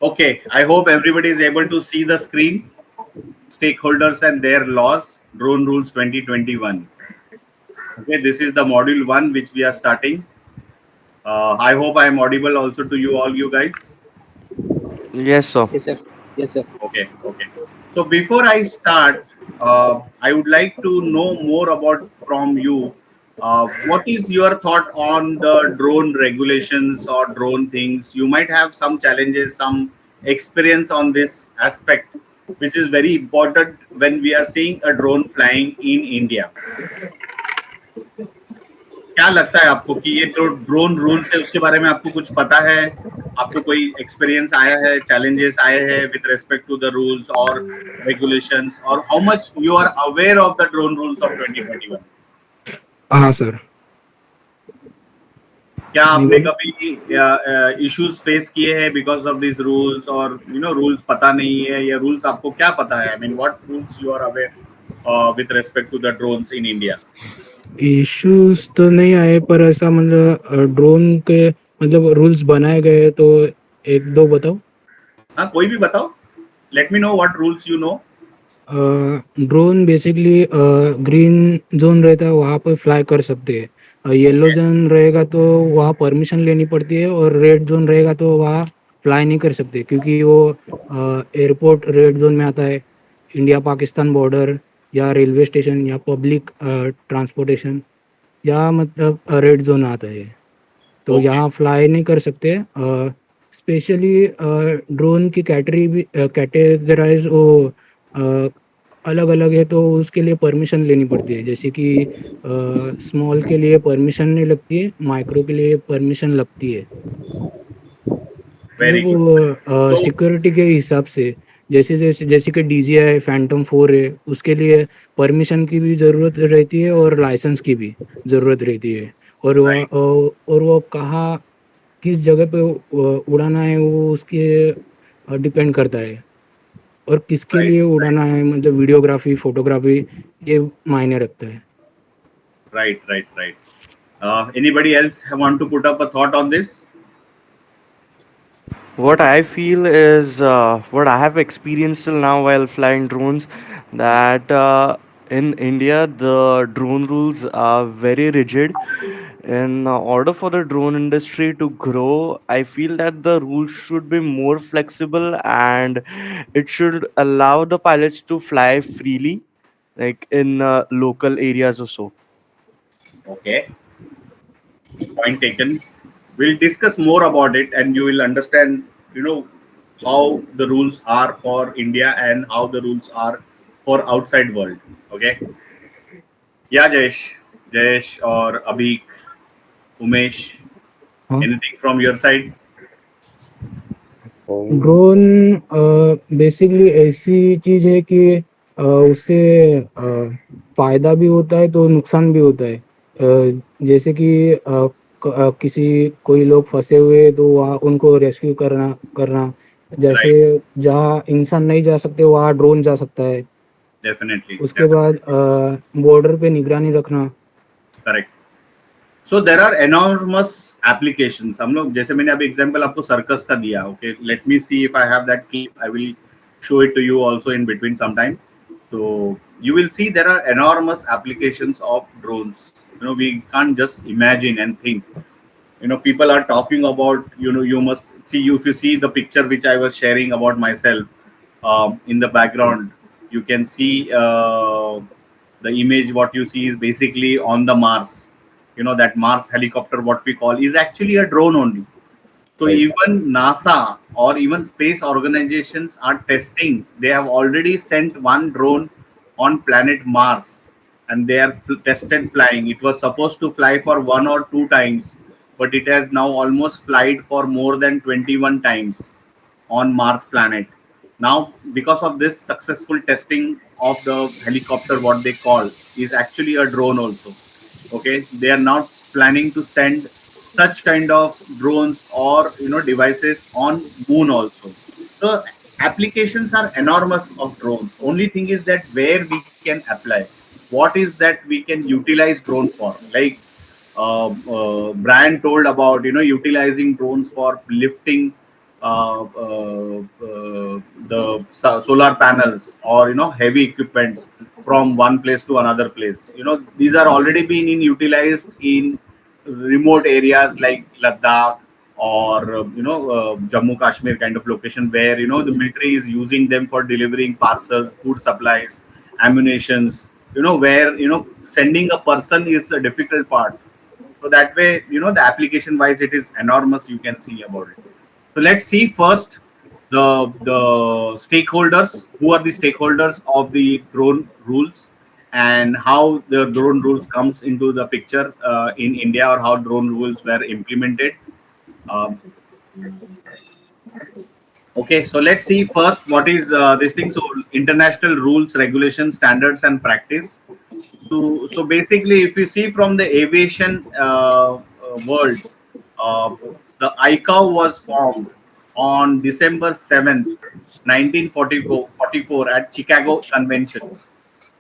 Okay, I hope everybody is able to see the screen. Stakeholders and their laws, drone rules 2021. Okay, this is the module one which we are starting. I hope I am audible also to you all, you guys. Yes, sir. Yes, sir. Yes, sir. Okay, okay. So before I start, I would like to know more about from you. What is your thought on the drone regulations or drone things? You might have some challenges, some experience on this aspect, which is very important when we are seeing a drone flying in India. क्या लगता है आपको कि ये जो drone rules है उसके बारे में आपको कुछ पता है? आपको कोई एक्सपीरियंस आया है, चैलेंजेस आए हैं with respect to the rules और रेगुलेशंस, और how much you are aware of the drone rules of 2021? हाँ सर। क्या जी आपने बोलिए। कभी इश्यूज फेस किए हैं बिकॉज ऑफ दिस रूल्स, और रूल्स पता नहीं है, या रूल्स आपको क्या पता है? I mean what rules you are aware with respect to the drones in India? Issues तो नहीं आए, पर ऐसा मतलब ड्रोन के मतलब रूल्स बनाए गए तो एक दो बताओ। हाँ, कोई भी बताओ. Let me know what rules you know. Drone basically green zone रहता है वहाँ पर फ्लाई कर सकते हैं। येलो जोन रहेगा तो वहाँ परमिशन लेनी पड़ती है, और रेड जोन रहेगा तो वहाँ फ्लाई नहीं कर सकते, क्योंकि वो एयरपोर्ट रेड जोन में आता है। इंडिया पाकिस्तान बॉर्डर या रेलवे स्टेशन या पब्लिक ट्रांसपोर्टेशन या मतलब रेड जोन आता है, तो ओके. यहाँ फ्लाई नहीं कर सकते। स्पेशली ड्रोन की कैटेगरी भी कैटेगराइज वो अलग अलग है, तो उसके लिए परमिशन लेनी पड़ती है। जैसे कि स्मॉल के लिए परमिशन नहीं लगती है, माइक्रो के लिए परमिशन लगती है। वेरी मतलब गुड. वो तो सिक्योरिटी के हिसाब से, जैसे कि DJI फैंटम 4 है, उसके लिए परमिशन की भी ज़रूरत रहती है और लाइसेंस की भी ज़रूरत रहती है। राइट. और वो कहाँ किस जगह पे उड़ाना है वो उसके डिपेंड करता है, और किसके राइट. लिए उड़ाना है, मतलब वीडियोग्राफी, फोटोग्राफी, ये मायने रखता है। Right, right, right. Anybody else want to put up a thought on this? What I feel is what I have experienced till now while flying drones, that in India the drone rules are very rigid. In order for the drone industry to grow, I feel that the rules should be more flexible, and it should allow the pilots to fly freely, like in local areas or so. Okay, point taken. We'll discuss more about it, and you will understand, you know, how the rules are for India and how the rules are for outside world. Okay. Yeah, Jayesh or Abhik, Umesh, हाँ। anything from your side? Drone basically ऐसी चीज है कि उससे फायदा भी होता है तो नुकसान भी होता है। जैसे कि किसी कोई लोग फंसे हुए तो वहाँ उनको रेस्क्यू करना करना, जैसे Right. जहाँ इंसान नहीं जा सकते वहाँ ड्रोन जा सकता है। Definitely. उसके बाद Definitely. बॉर्डर पे निगरानी रखना। Correct. So there are enormous applications. हम लोग जैसे मैंने अभी एग्जांपल आपको सर्कस का दिया. Okay, let me see if I have that clip. I will show it to you also in between sometime. So you will see there are enormous applications of drones. We can't just imagine and think. People are talking about, you must see, if you see the picture which I was sharing about myself, in the background you can see, the image what you see is basically on the Mars. That Mars helicopter what we call is actually a drone only. So even NASA or even space organizations are testing. They have already sent one drone on planet Mars, and they are tested flying. It was supposed to fly for one or two times, but it has now almost flied for more than 21 times on Mars planet. Now, because of this successful testing of the helicopter, what they call is actually a drone also. Okay, they are now planning to send such kind of drones or devices on moon also. So applications are enormous of drones. Only thing is that where we can apply, what is that we can utilize drone for. Like Brian told about utilizing drones for lifting the solar panels or heavy equipments from one place to another place. These are already being utilized in remote areas like Ladakh or Jammu Kashmir kind of location where the military is using them for delivering parcels, food supplies, ammunitions. Where sending a person is a difficult part. So that way, the application wise, it is enormous. You can see about it. So let's see first the stakeholders. Who are the stakeholders of the drone rules, and how the drone rules comes into the picture in India, or how drone rules were implemented. Um, okay, so let's see first what is this thing. So international rules, regulations, standards, and practice. So basically, if you see from the aviation world, uh, the ICAO was formed on December 7th, 1944 at Chicago Convention.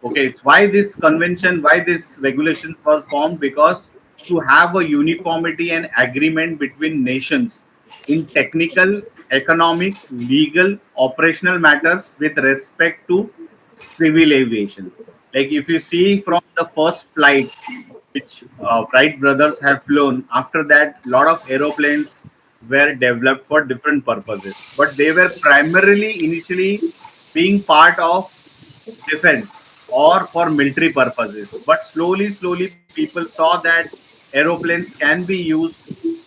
Okay, it's why this convention, why this regulations was formed, because to have a uniformity and agreement between nations in technical, economic, legal, operational matters with respect to civil aviation. Like if you see from the first flight which Wright brothers have flown, after that, lot of aeroplanes were developed for different purposes, but they were primarily initially being part of defense or for military purposes. But slowly, people saw that aeroplanes can be used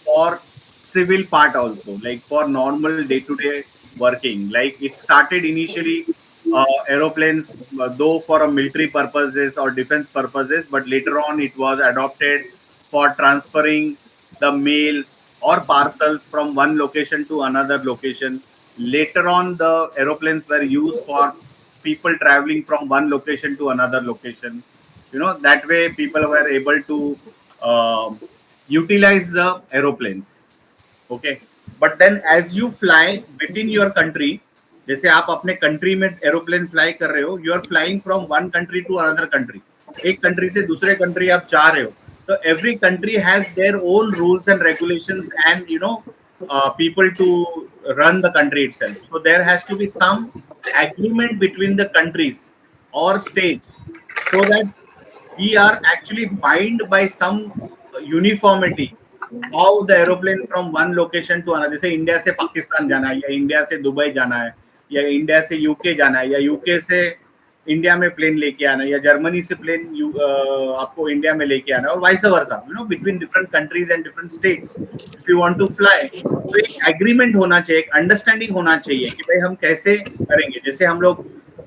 for civil part also, like for normal day-to-day working. Like it started initially aeroplanes, though for a military purposes or defense purposes, but later on it was adopted for transferring the mails or parcels from one location to another location. Later on, the aeroplanes were used for people traveling from one location to another location. That way people were able to utilize the aeroplanes. Okay, but then as you fly within your country, जैसे आप अपने country में aeroplane fly कर रहे हो, you are flying from one country to another country. एक country से दूसरे कंट्री आप जा रहे हो, तो every country has their own rules and regulations and people to run the country itself. So there has to be some agreement between the countries or states, so that we are actually bind by some uniformity. How the aeroplane from one location to another, जैसे India से पाकिस्तान जाना है, या India से Dubai जाना है, या India से यूके जाना है, या यूके से इंडिया में प्लेन लेके आना है, या जर्मनी से प्लेन आपको इंडिया में लेके आना है, और vice versa, between different countries and different states if you want to fly. तो एक एग्रीमेंट होना चाहिए, एक अंडरस्टैंडिंग होना चाहिए कि भाई हम कैसे करेंगे. जैसे हम लोग,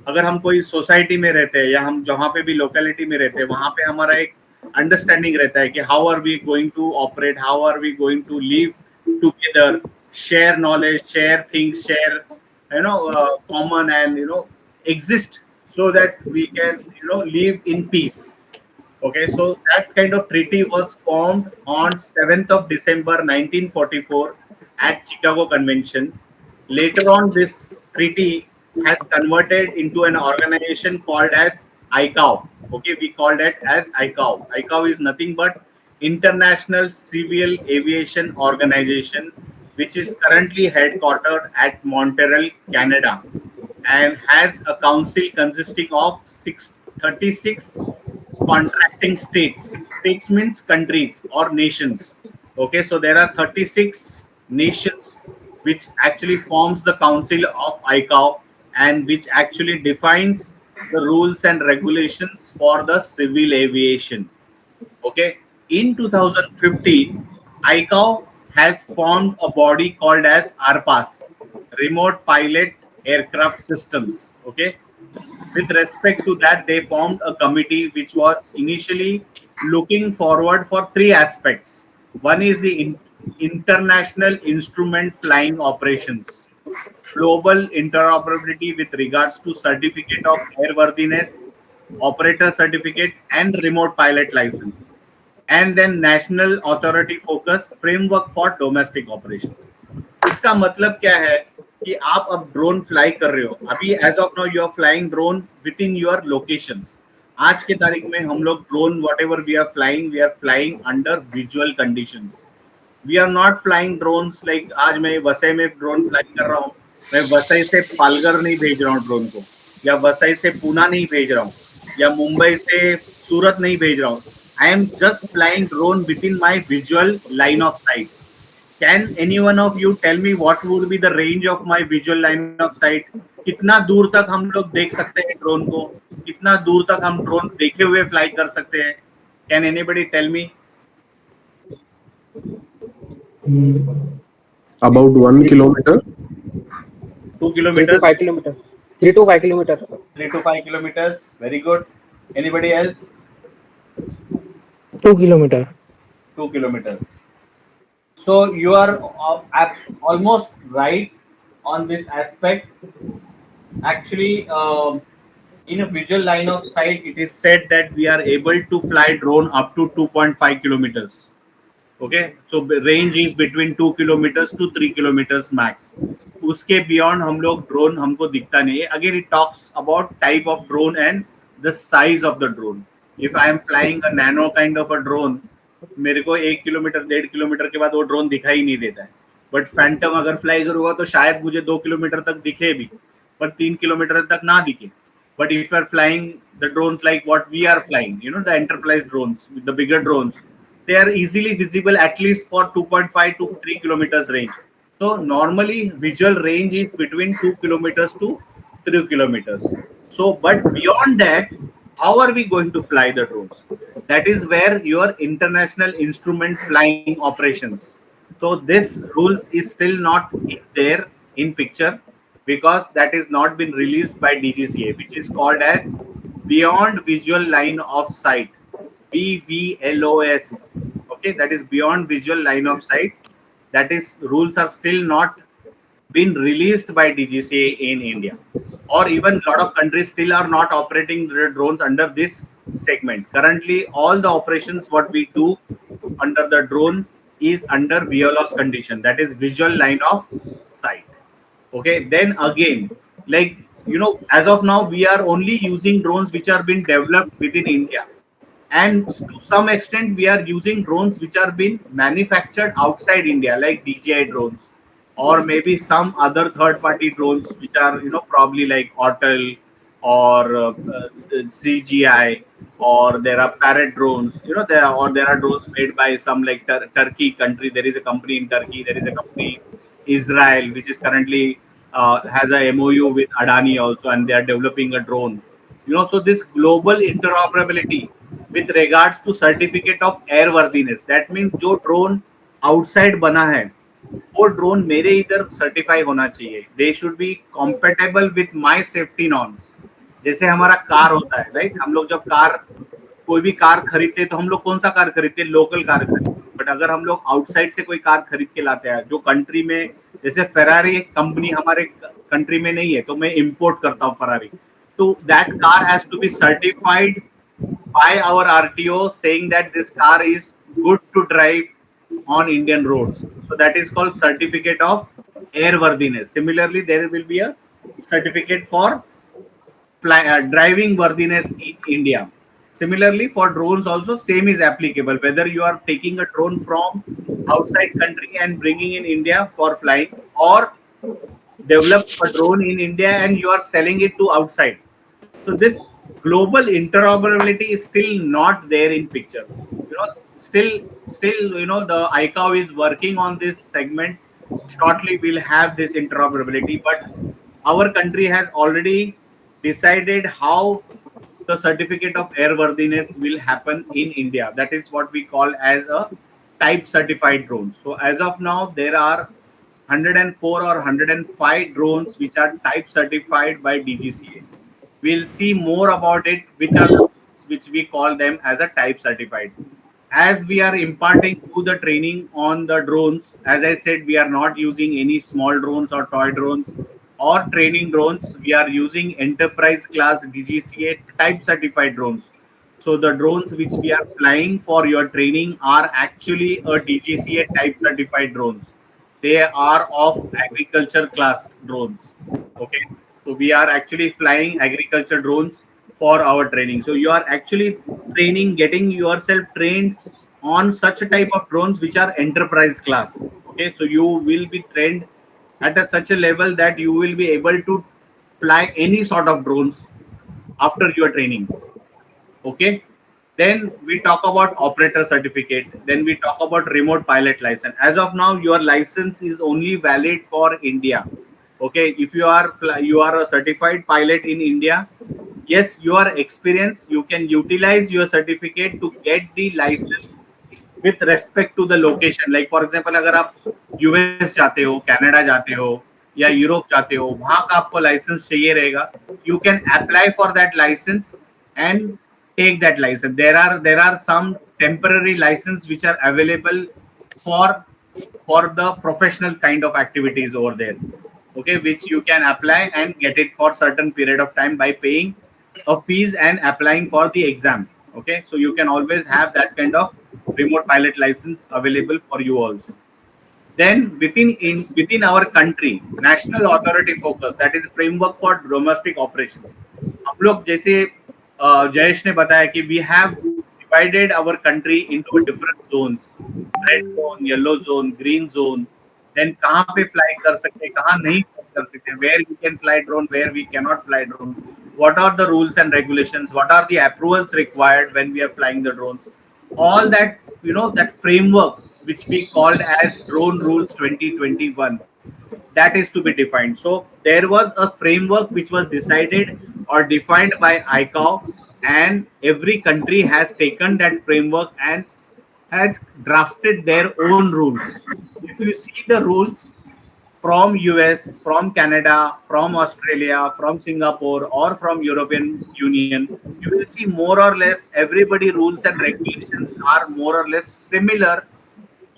अगर हम कोई सोसाइटी में रहते हैं, या हम जहाँ पे भी लोकेलिटी में रहते हैं, वहां पे हमारा एक अंडरस्टैंडिंग रहता है कि how are we going to operate, how are we going to live together, share knowledge, share things, share common, and exist, so that we can live in peace. Okay, so that kind of treaty was formed on 7th of December 1944 at Chicago Convention. Later on, this treaty has converted into an organization called as ICAO. Okay, we called it as ICAO. ICAO is nothing but International Civil Aviation Organization, which is currently headquartered at Montreal, Canada, and has a council consisting of 36 contracting states. States means countries or nations. Okay, so there are 36 nations which actually forms the council of ICAO, and which actually defines the rules and regulations for the civil aviation. Okay, in 2015, ICAO has formed a body called as RPAS, Remote Pilot Aircraft Systems. Okay, with respect to that, they formed a committee which was initially looking forward for three aspects. One is the international instrument flying operations, global interoperability with regards to certificate of airworthiness, operator certificate, and remote pilot license, and then national authority focus framework for domestic operations. इसका मतलब क्या है कि आप अब drone fly कर रहे हो, अभी as of now you are flying drone within your locations. आज के तारीख में हम लोग drone whatever we are flying under visual conditions. We are not flying drones like आज मैं वसई में ड्रोन फ्लाई कर रहा हूँ, मैं वसई से पालघर नहीं भेज रहा हूँ ड्रोन को, या वसई से पूना नहीं भेज रहा हूँ, या मुंबई से सूरत नहीं भेज रहा हूँ. I am just flying drone within my visual line of sight. Can any one of you tell me what would be the range of my visual line of sight? कितना दूर तक हम लोग देख सकते हैं ड्रोन को, कितना दूर तक हम ड्रोन देखे हुए फ्लाई कर सकते हैं? Can anybody tell me? About 1 kilometer. 2 3 to kilometers? 5 kilometers. 3 to 5 kilometers. 3 to 5 kilometers. Very good. Anybody else? 2 kilometer. 2 kilometers. So you are almost right on this aspect. Actually, in a visual line of sight, it is said that we are able to fly drone up to 2.5 kilometers. Okay, so range is between 2 kilometers to 3 kilometers max. उसके beyond हम लोग drone हमको दिखता नहीं है. Again, it talks about type of drone and the size of the drone. If I am flying a nano kind of a drone, मेरे को 1 kilometre 1.5 kilometre के बाद वो ड्रोन दिखाई नहीं देता है. बट फैंटम अगर फ्लाई करूंगा तो शायद मुझे 2 किलोमीटर तक दिखे भी, पर 3 किलोमीटर तक ना दिखे. But if you are flying the drones like what we are flying, you know, the enterprise drones, the bigger drones, they are easily visible at least for 2.5 to 3 kilometers range. So normally visual range is between 2 kilometers to 3 kilometers. So, but beyond that, how are we going to fly the drones? That is where your international instrument flying operations. So this rules is still not in there in picture because that is not been released by DGCA, which is called as Beyond Visual Line of Sight, BVLOS. Okay, that is Beyond Visual Line of Sight. That is rules are still not been released by DGCA in India, or even a lot of countries still are not operating their drones under this segment. Currently, all the operations what we do under the drone is under VLOS condition, that is visual line of sight. Okay, then again, like you know, as of now, we are only using drones which are being developed within India, and to some extent, we are using drones which are being manufactured outside India, like DJI drones, or maybe some other third-party drones which are probably like Autel or CGI, or there are Parrot drones. There are drones made by some like Turkey country. There is a company in Turkey. There is a company Israel which is currently has a MOU with Adani also, and they are developing a drone. So this global interoperability with regards to certificate of airworthiness, that means जो drone outside बना है वो drone मेरे इधर certify होना चाहिए. They should be compatible with my safety norms. जैसे हमारा कार होता है, राइट? हम लोग जब कोई भी कार खरीदते हैं तो हम लोग कौन सा कार खरीदते हैं? लोकल कार खरीदते हैं. बट अगर हम लोग आउटसाइड से कोई कार खरीद के लाते हैं जो कंट्री में, जैसे फेरारी कंपनी हमारे कंट्री में नहीं है तो मैं इंपोर्ट करता हूँ फरारी, तो that car has to be certified by our RTO saying that this car is good to drive on Indian roads. So that is called certificate of airworthiness. Similarly, there will be a certificate for driving worthiness in India. Similarly, for drones also same is applicable. Whether you are taking a drone from outside country and bringing in India for flying, or develop a drone in India and you are selling it to outside. So this global interoperability is still not there in picture. Still, the ICAO is working on this segment. Shortly, we'll have this interoperability, but our country has already decided how the certificate of airworthiness will happen in India. That is what we call as a type certified drone. So as of now, there are 104 or 105 drones which are type certified by DGCA. We'll see more about it, which we call them as a type certified. As we are imparting to the training on the drones, as I said, we are not using any small drones or toy drones or training drones. We are using enterprise class DGCA type certified drones. So the drones which we are flying for your training are actually a DGCA type certified drones. They are of agriculture class drones. Okay. So we are actually flying agriculture drones for our training. So you are actually getting yourself trained on such a type of drones which are enterprise class. Okay, so you will be trained at such a level that you will be able to fly any sort of drones after your training. Okay, then we talk about operator certificate, then we talk about remote pilot license. As of now, your license is only valid for India. Okay, if you are a certified pilot in India, yes, you are experienced, you can utilize your certificate to get the license with respect to the location. Like for example, अगर आप US जाते हो, Canada जाते हो या Europe जाते हो, वहां का आपको लाइसेंस चाहिए रहेगा. You can apply for that license and take that license. There are some temporary license which are available for the professional kind of activities over there. Okay, which you can apply and get it for certain period of time by paying a fees and applying for the exam. Okay, so you can always have that kind of remote pilot license available for you also. Then within our country, national authority focus, that is framework for domestic operations. हम लोग जैसे जयेश ने बताया कि we have divided our country into different zones, red zone, yellow zone, green zone. Then कहाँ पे fly कर सकते हैं, कहाँ नहीं fly कर सकते हैं, where we can fly drone, where we cannot fly drone. What are the rules and regulations? What are the approvals required when we are flying the drones? All that, that framework which we called as drone rules 2021, that is to be defined. So there was a framework which was decided or defined by ICAO, and every country has taken that framework and has drafted their own rules. If you see the rules from US, from Canada, from Australia, from Singapore, or from European Union, you will see more or less everybody rules and regulations are more or less similar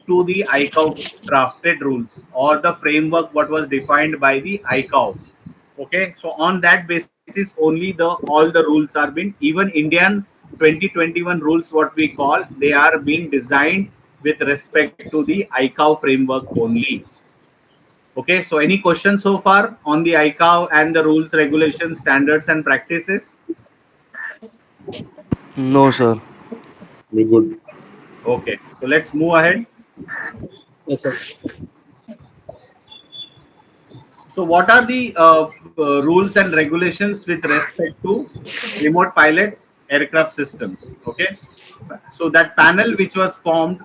to the ICAO drafted rules or the framework what was defined by the ICAO. Okay, so on that basis only all the rules are being, even Indian 2021 rules what we call, they are being designed with respect to the ICAO framework only. Okay, so any questions so far on the ICAO and the rules, regulations, standards, and practices? No, sir. Very good. Okay, so let's move ahead. Yes, sir. So, what are the rules and regulations with respect to remote pilot aircraft systems? Okay, so that panel which was formed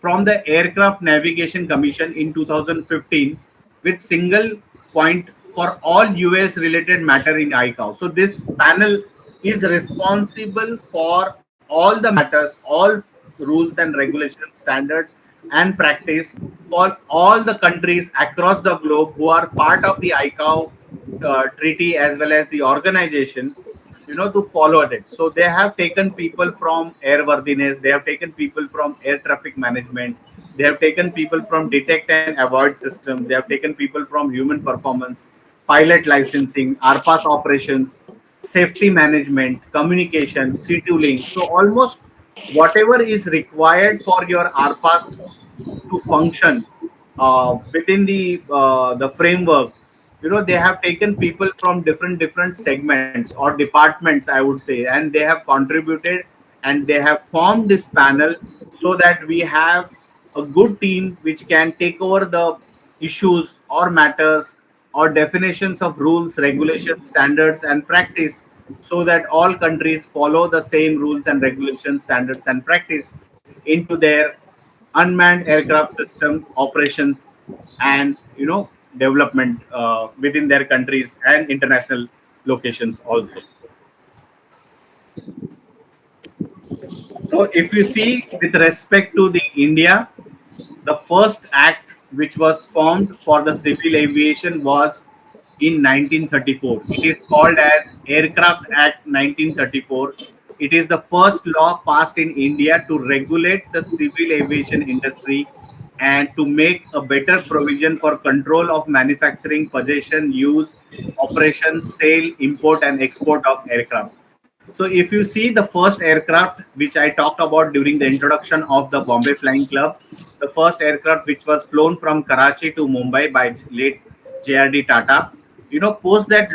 from the Aircraft Navigation Commission in 2015 with single point for all US related matter in ICAO. So this panel is responsible for all the matters, all rules and regulations, standards and practice for all the countries across the globe who are part of the ICAO treaty as well as the organization, to follow it. So they have taken people from airworthiness, they have taken people from air traffic management, they have taken people from detect and avoid system, they have taken people from human performance, pilot licensing, RPAS operations, safety management, communication, scheduling. So almost whatever is required for your RPAS to function within the framework, they have taken people from different segments or departments, I would say, and they have contributed and they have formed this panel so that we have a good team which can take over the issues or matters or definitions of rules, regulations, standards and practice, so that all countries follow the same rules and regulations, standards and practice into their unmanned aircraft system operations and development within their countries and international locations also. So if you see with respect to the India, the first act which was formed for the civil aviation was in 1934. It is called as Aircraft Act 1934. It is the first law passed in India to regulate the civil aviation industry and to make a better provision for control of manufacturing, possession, use, operation, sale, import, and export of aircraft. So, if you see the first aircraft which I talked about during the introduction of the Bombay Flying Club, the first aircraft which was flown from Karachi to Mumbai by late JRD Tata, post that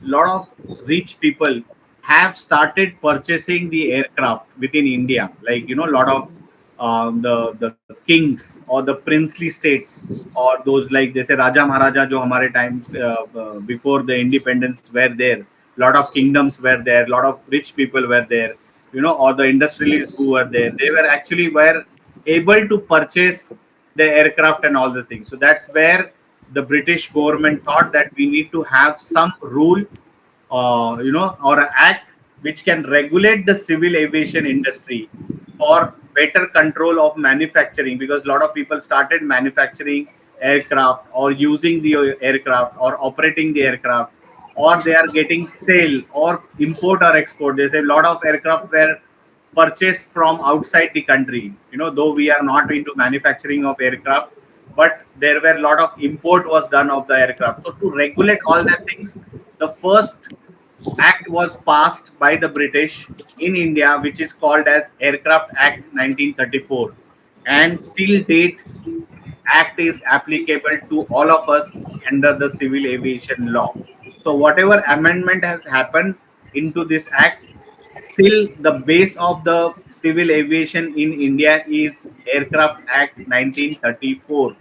lot of rich people have started purchasing the aircraft within India. Like lot of the kings or the princely states, or those like जैसे राजा महाराजा जो हमारे time before the independence were there, lot of kingdoms were there, lot of rich people were there, you know, or the industrialists who were there, they were able to purchase the aircraft and all the things. So that's where the British government thought that we need to have some rule, you know, or an act which can regulate the civil aviation industry for better control of manufacturing, because a lot of people started manufacturing aircraft or using the aircraft or operating the aircraft, or they are getting sale or import or export. There's a lot of aircraft were purchased from outside the country, you know, though we are not into manufacturing of aircraft, but there were a lot of import was done of the aircraft. So to regulate all that things, the first act was passed by the British in India, which is called as Aircraft Act 1934. And till date, this act is applicable to all of us under the civil aviation law. So whatever amendment has happened into this act, still the base of the civil aviation in India is Aircraft Act 1934.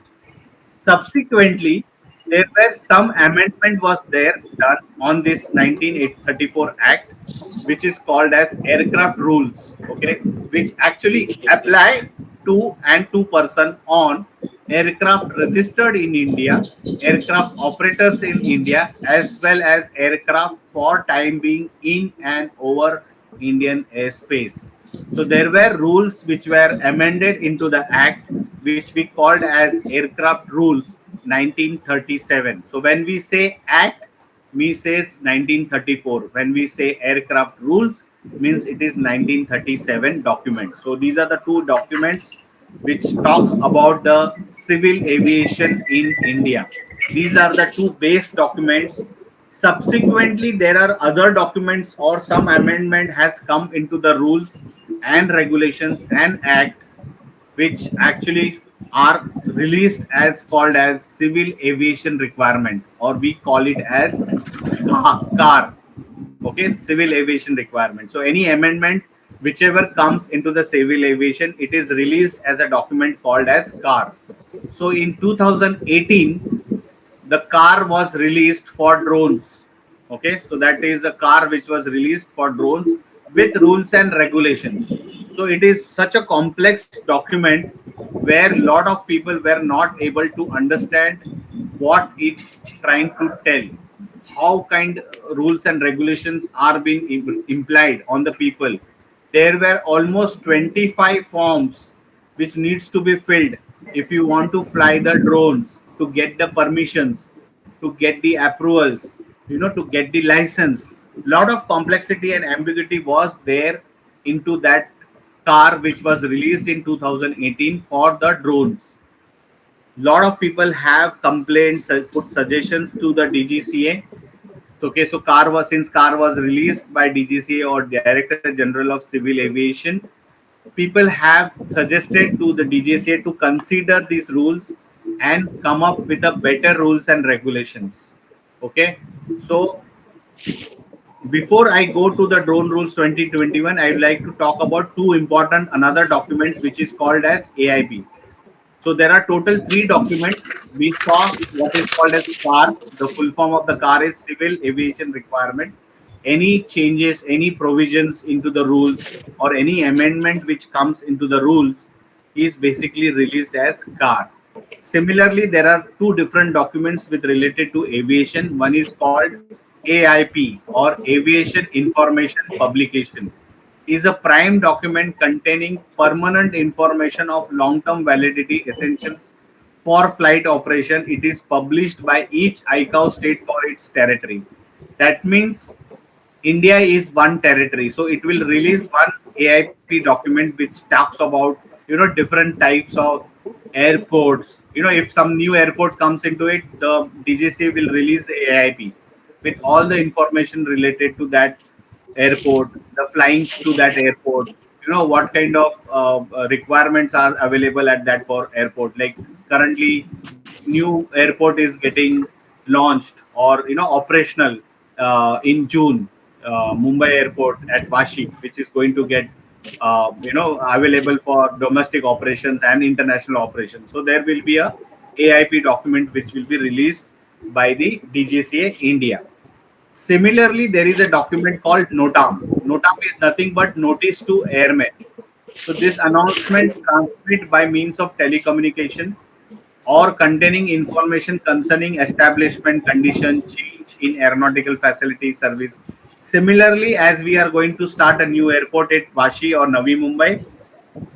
Subsequently, there were some amendment was there done on this 1934 Act, which is called as aircraft rules, okay, which actually apply to and to person on aircraft registered in India, aircraft operators in India, as well as aircraft for time being in and over Indian airspace. So there were rules which were amended into the act, which we called as Aircraft Rules 1937. So when we say act, me says 1934. When we say aircraft rules, means it is 1937 document. So these are the two documents which talks about the civil aviation in India. These are the two base documents. Subsequently, there are other documents or some amendment has come into the rules and regulations and act, which actually are released as called as civil aviation requirement, or we call it as car. Okay, civil aviation requirement. So any amendment whichever comes into the civil aviation, it is released as a document called as car. So in 2018, the car was released for drones. Okay, so that is a car which was released for drones with rules and regulations. So it is such a complex document where a lot of people were not able to understand what it's trying to tell, how kind rules and regulations are being implied on the people. There were almost 25 forms which needs to be filled if you want to fly the drones, to get the permissions, to get the approvals, you know, to get the license. Lot of complexity and ambiguity was there into that car which was released in 2018 for the drones. Lot of people have complaints, put suggestions to the DGCA. Okay, so car was released by DGCA or Director General of Civil Aviation, people have suggested to the DGCA to consider these rules and come up with a better rules and regulations. Okay, so before I go to the drone rules 2021, I would like to talk about two important another document which is called as AIP. So there are total three documents. We saw what is called as CAR. The full form of the CAR is Civil Aviation Requirement. Any changes, any provisions into the rules, or any amendment which comes into the rules is basically released as CAR. Similarly, there are two different documents with related to aviation. One is called AIP, or Aviation Information Publication, is a prime document containing permanent information of long-term validity essentials for flight operation. It is published by each ICAO state for its territory. That means India is one territory, so it will release one AIP document which talks about, you know, different types of airports. You know, if some new airport comes into it, the DGC will release AIP with all the information related to that airport, the flying to that airport. You know what kind of requirements are available at that airport. Like currently, new airport is getting launched or, you know, operational in June. Mumbai airport at Vashi, which is going to get available for domestic operations and international operations. So there will be a AIP document which will be released by the DGCA India. Similarly, there is a document called NOTAM. NOTAM is nothing but Notice to Airmen. So this announcement transmitted by means of telecommunication or containing information concerning establishment, condition, change in aeronautical facility service. Similarly, as we are going to start a new airport at Vashi or Navi Mumbai,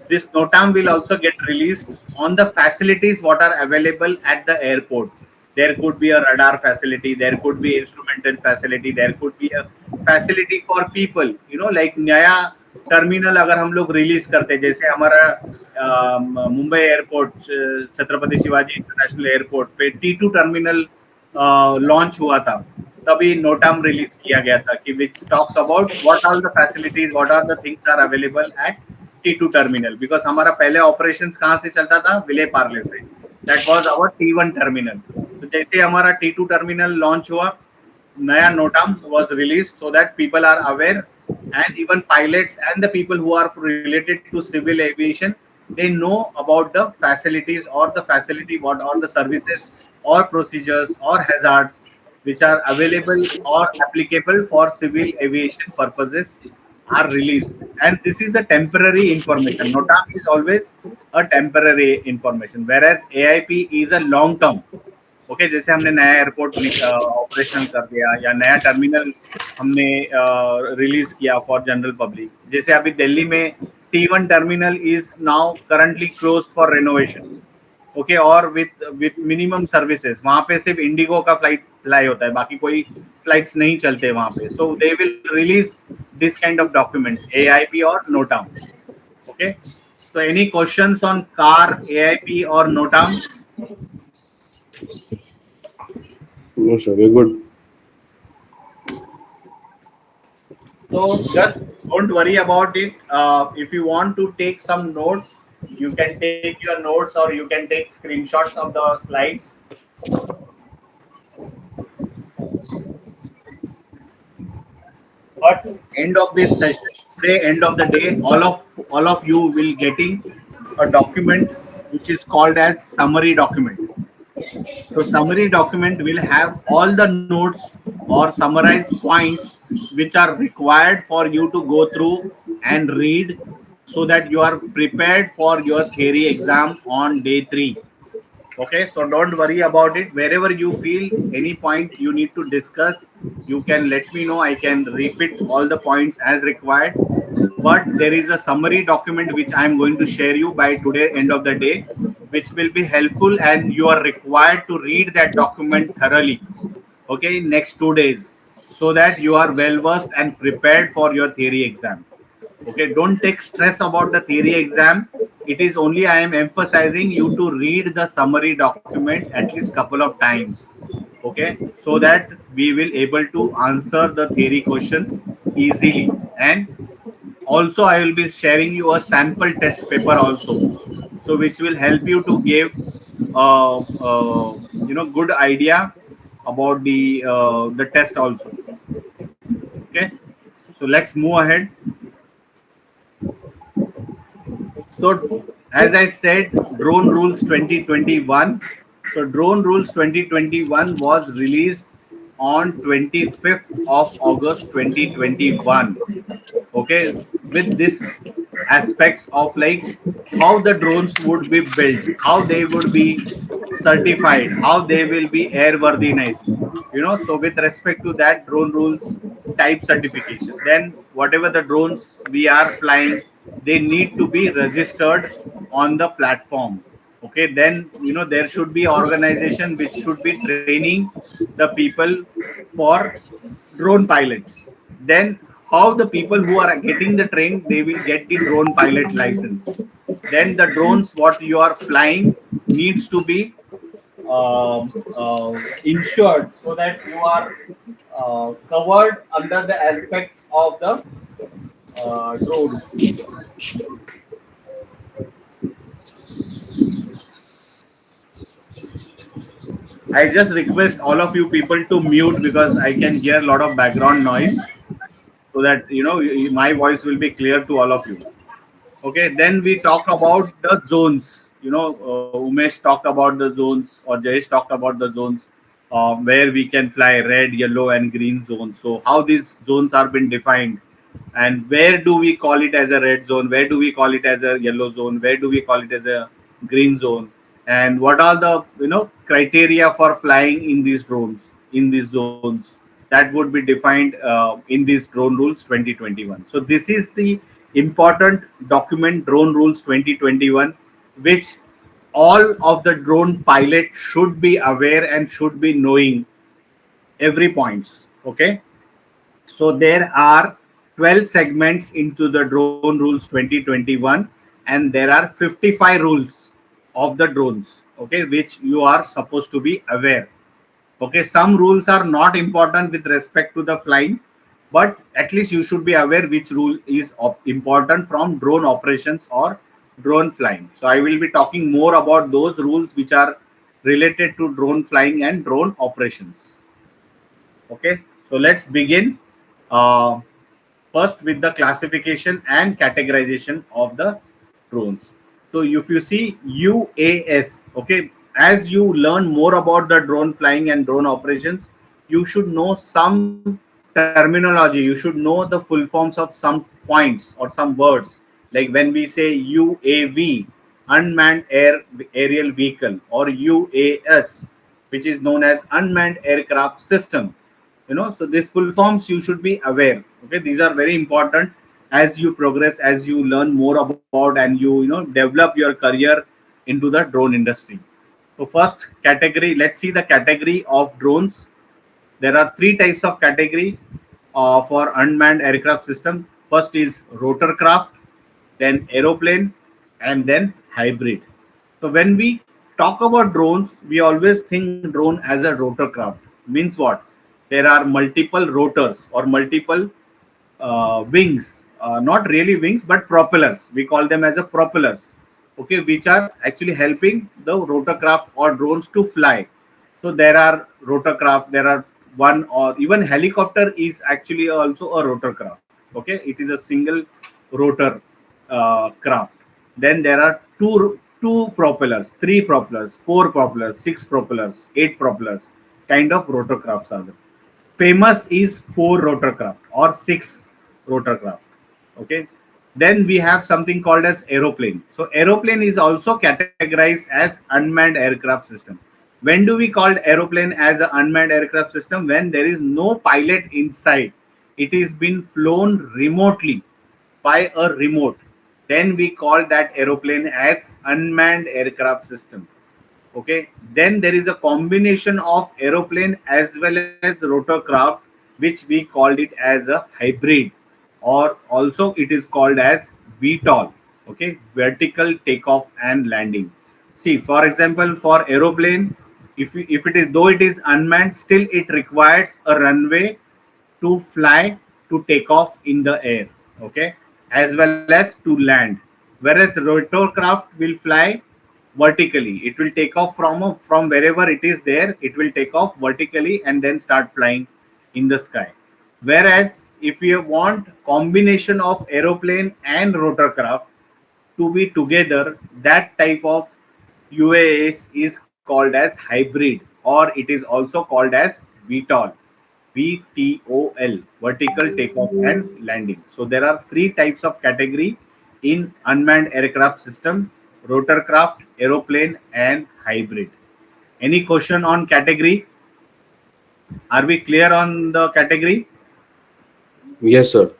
this NOTAM will also get released on the facilities what are available at the airport. There could be a radar facility, there could be instrumental facility, there could be a facility for people. Like नया terminal अगर हम लोग release करते, जैसे हमारा Mumbai airport Chhatrapati Shivaji international airport पे T2 terminal launch हुआ था, तभी नोटाम रिलीज किया गया था कि which talks about what are the facilities, what are the things are available at T2 terminal. Because हमारा पहले ऑपरेशंस कहाँ से चलता था, विले पार्ले से. That was our T1 terminal. तो जैसे हमारा T2 टर्मिनल लॉन्च हुआ, नया NOTAM was release so that people are aware, and even pilots and the people who are related to civil aviation, they know about the facilities or the facility, what are the services or procedures or hazards which are available or applicable for civil aviation purposes are released. And this is a temporary information. NOTAM is always a temporary information, whereas AIP is a long term. Okay, जैसे हमने नया airport operational कर दिया या नया terminal हमने release किया for general public. जैसे अभी दिल्ली में T1 terminal is now currently closed for renovation. Okay, और विथ मिनिमम सर्विसेज. वहां पे सिर्फ इंडिगो का फ्लाइट फ्लाई होता है, बाकी कोई फ्लाइट्स नहीं चलते वहां पे. So they will release this kind of documents, AIP और NOTAM. Okay, so any questions on car, AIP or NOTAM? No, sir. We're good. So just don't worry about it. If you want to take some notes, you can take your notes or you can take screenshots of the slides. But end of this session, today, end of the day, all of you will getting a document which is called as summary document. So summary document will have all the notes or summarized points which are required for you to go through and read so that you are prepared for your theory exam on day 3. Okay, so don't worry about it. Wherever you feel any point you need to discuss, you can let me know. I can repeat all the points as required. But there is a summary document which I am going to share you by today, end of the day, which will be helpful, and you are required to read that document thoroughly. Okay, next 2 days, so that you are well versed and prepared for your theory exam. Okay, don't take stress about the theory exam. It is only I am emphasizing you to read the summary document at least couple of times. Okay, so that we will able to answer the theory questions easily. And also I will be sharing you a sample test paper also, so which will help you to give good idea about the test also. Okay, so let's move ahead. So as I said, Drone Rules 2021. So Drone Rules 2021 was released on 25th of August 2021. Okay, with this aspects of like how the drones would be built, how they would be certified, how they will be airworthiness. So with respect to that drone rules type certification, then whatever the drones we are flying, they need to be registered on the platform. Okay, then there should be organization which should be training the people for drone pilots. Then how the people who are getting the train, they will get the drone pilot license. Then the drones what you are flying needs to be insured, so that you are covered under the aspects of the drones. I just request all of you people to mute because I can hear a lot of background noise, so that my voice will be clear to all of you. Okay, then we talk about the zones. Umesh talked about the zones, or Jayesh talked about the zones, where we can fly red, yellow, and green zones. So how these zones are been defined, and where do we call it as a red zone, where do we call it as a yellow zone, where do we call it as a green zone, and what are the criteria for flying in these drones, in these zones, that would be defined in these drone rules 2021. So this is the important document, drone rules 2021, which all of the drone pilot should be aware and should be knowing every points. Okay, so there are 12 segments into the drone rules 2021, and there are 55 rules of the drones, okay, which you are supposed to be aware. Okay, some rules are not important with respect to the flying, but at least you should be aware which rule is important from drone operations or drone flying. So I will be talking more about those rules which are related to drone flying and drone operations. Okay, so let's begin uh, first with the classification and categorization of the drones. So if you see UAS, okay, as you learn more about the drone flying and drone operations, you should know some terminology. You should know the full forms of some points or some words. Like when we say UAV, unmanned aerial vehicle, or UAS, which is known as unmanned aircraft system. So these full forms you should be aware. Okay, these are very important as you progress, as you learn more about, and you develop your career into the drone industry. So first category, let's see the category of drones. There are three types of category for unmanned aircraft system. First is rotorcraft, then aeroplane, and then hybrid. So when we talk about drones, we always think drone as a rotorcraft. Means what? There are multiple rotors or multiple wings, not really wings, but propellers. We call them as a propellers, okay, which are actually helping the rotorcraft or drones to fly. So there are rotorcraft, there are one, or even helicopter is actually also a rotorcraft. Okay, it is a single rotor craft. Then there are two propellers, three propellers, four propellers, six propellers, eight propellers, kind of rotorcrafts are there. Famous is four rotorcraft or six rotorcraft. Okay, then we have something called as aeroplane. So aeroplane is also categorized as unmanned aircraft system. When do we call aeroplane as an unmanned aircraft system? When there is no pilot inside, it is been flown remotely by a remote, then we call that aeroplane as unmanned aircraft system. Okay, then there is a combination of aeroplane as well as rotorcraft, which we called it as a hybrid, or also it is called as VTOL. Okay, vertical takeoff and landing. See, for example, for aeroplane, if it is, though it is unmanned, still it requires a runway to fly, to take off in the air. Okay, as well as to land. Whereas rotorcraft will fly vertically. It will take off from wherever it is there. It will take off vertically and then start flying in the sky. Whereas if you want combination of aeroplane and rotorcraft to be together, that type of UAS is called as hybrid, or it is also called as VTOL. VTOL, vertical takeoff and landing. So there are three types of category in unmanned aircraft system: rotorcraft, aeroplane, and hybrid. Any question on category? Are we clear on the category? Yes, sir.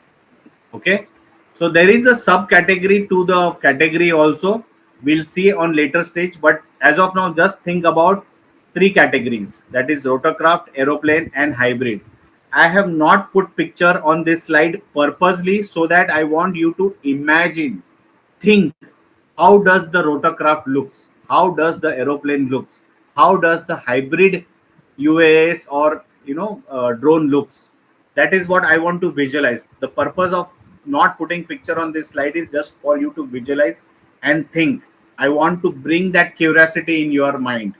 Okay, so there is a subcategory to the category also. We'll see on later stage, but as of now, just think about three categories, that is rotorcraft, aeroplane, and hybrid. I have not put picture on this slide purposely so that I want you to imagine, think, how does the rotorcraft looks, how does the aeroplane looks, how does the hybrid UAS or drone looks. That is what I want to visualize. The purpose of not putting picture on this slide is just for you to visualize and think. I want to bring that curiosity in your mind.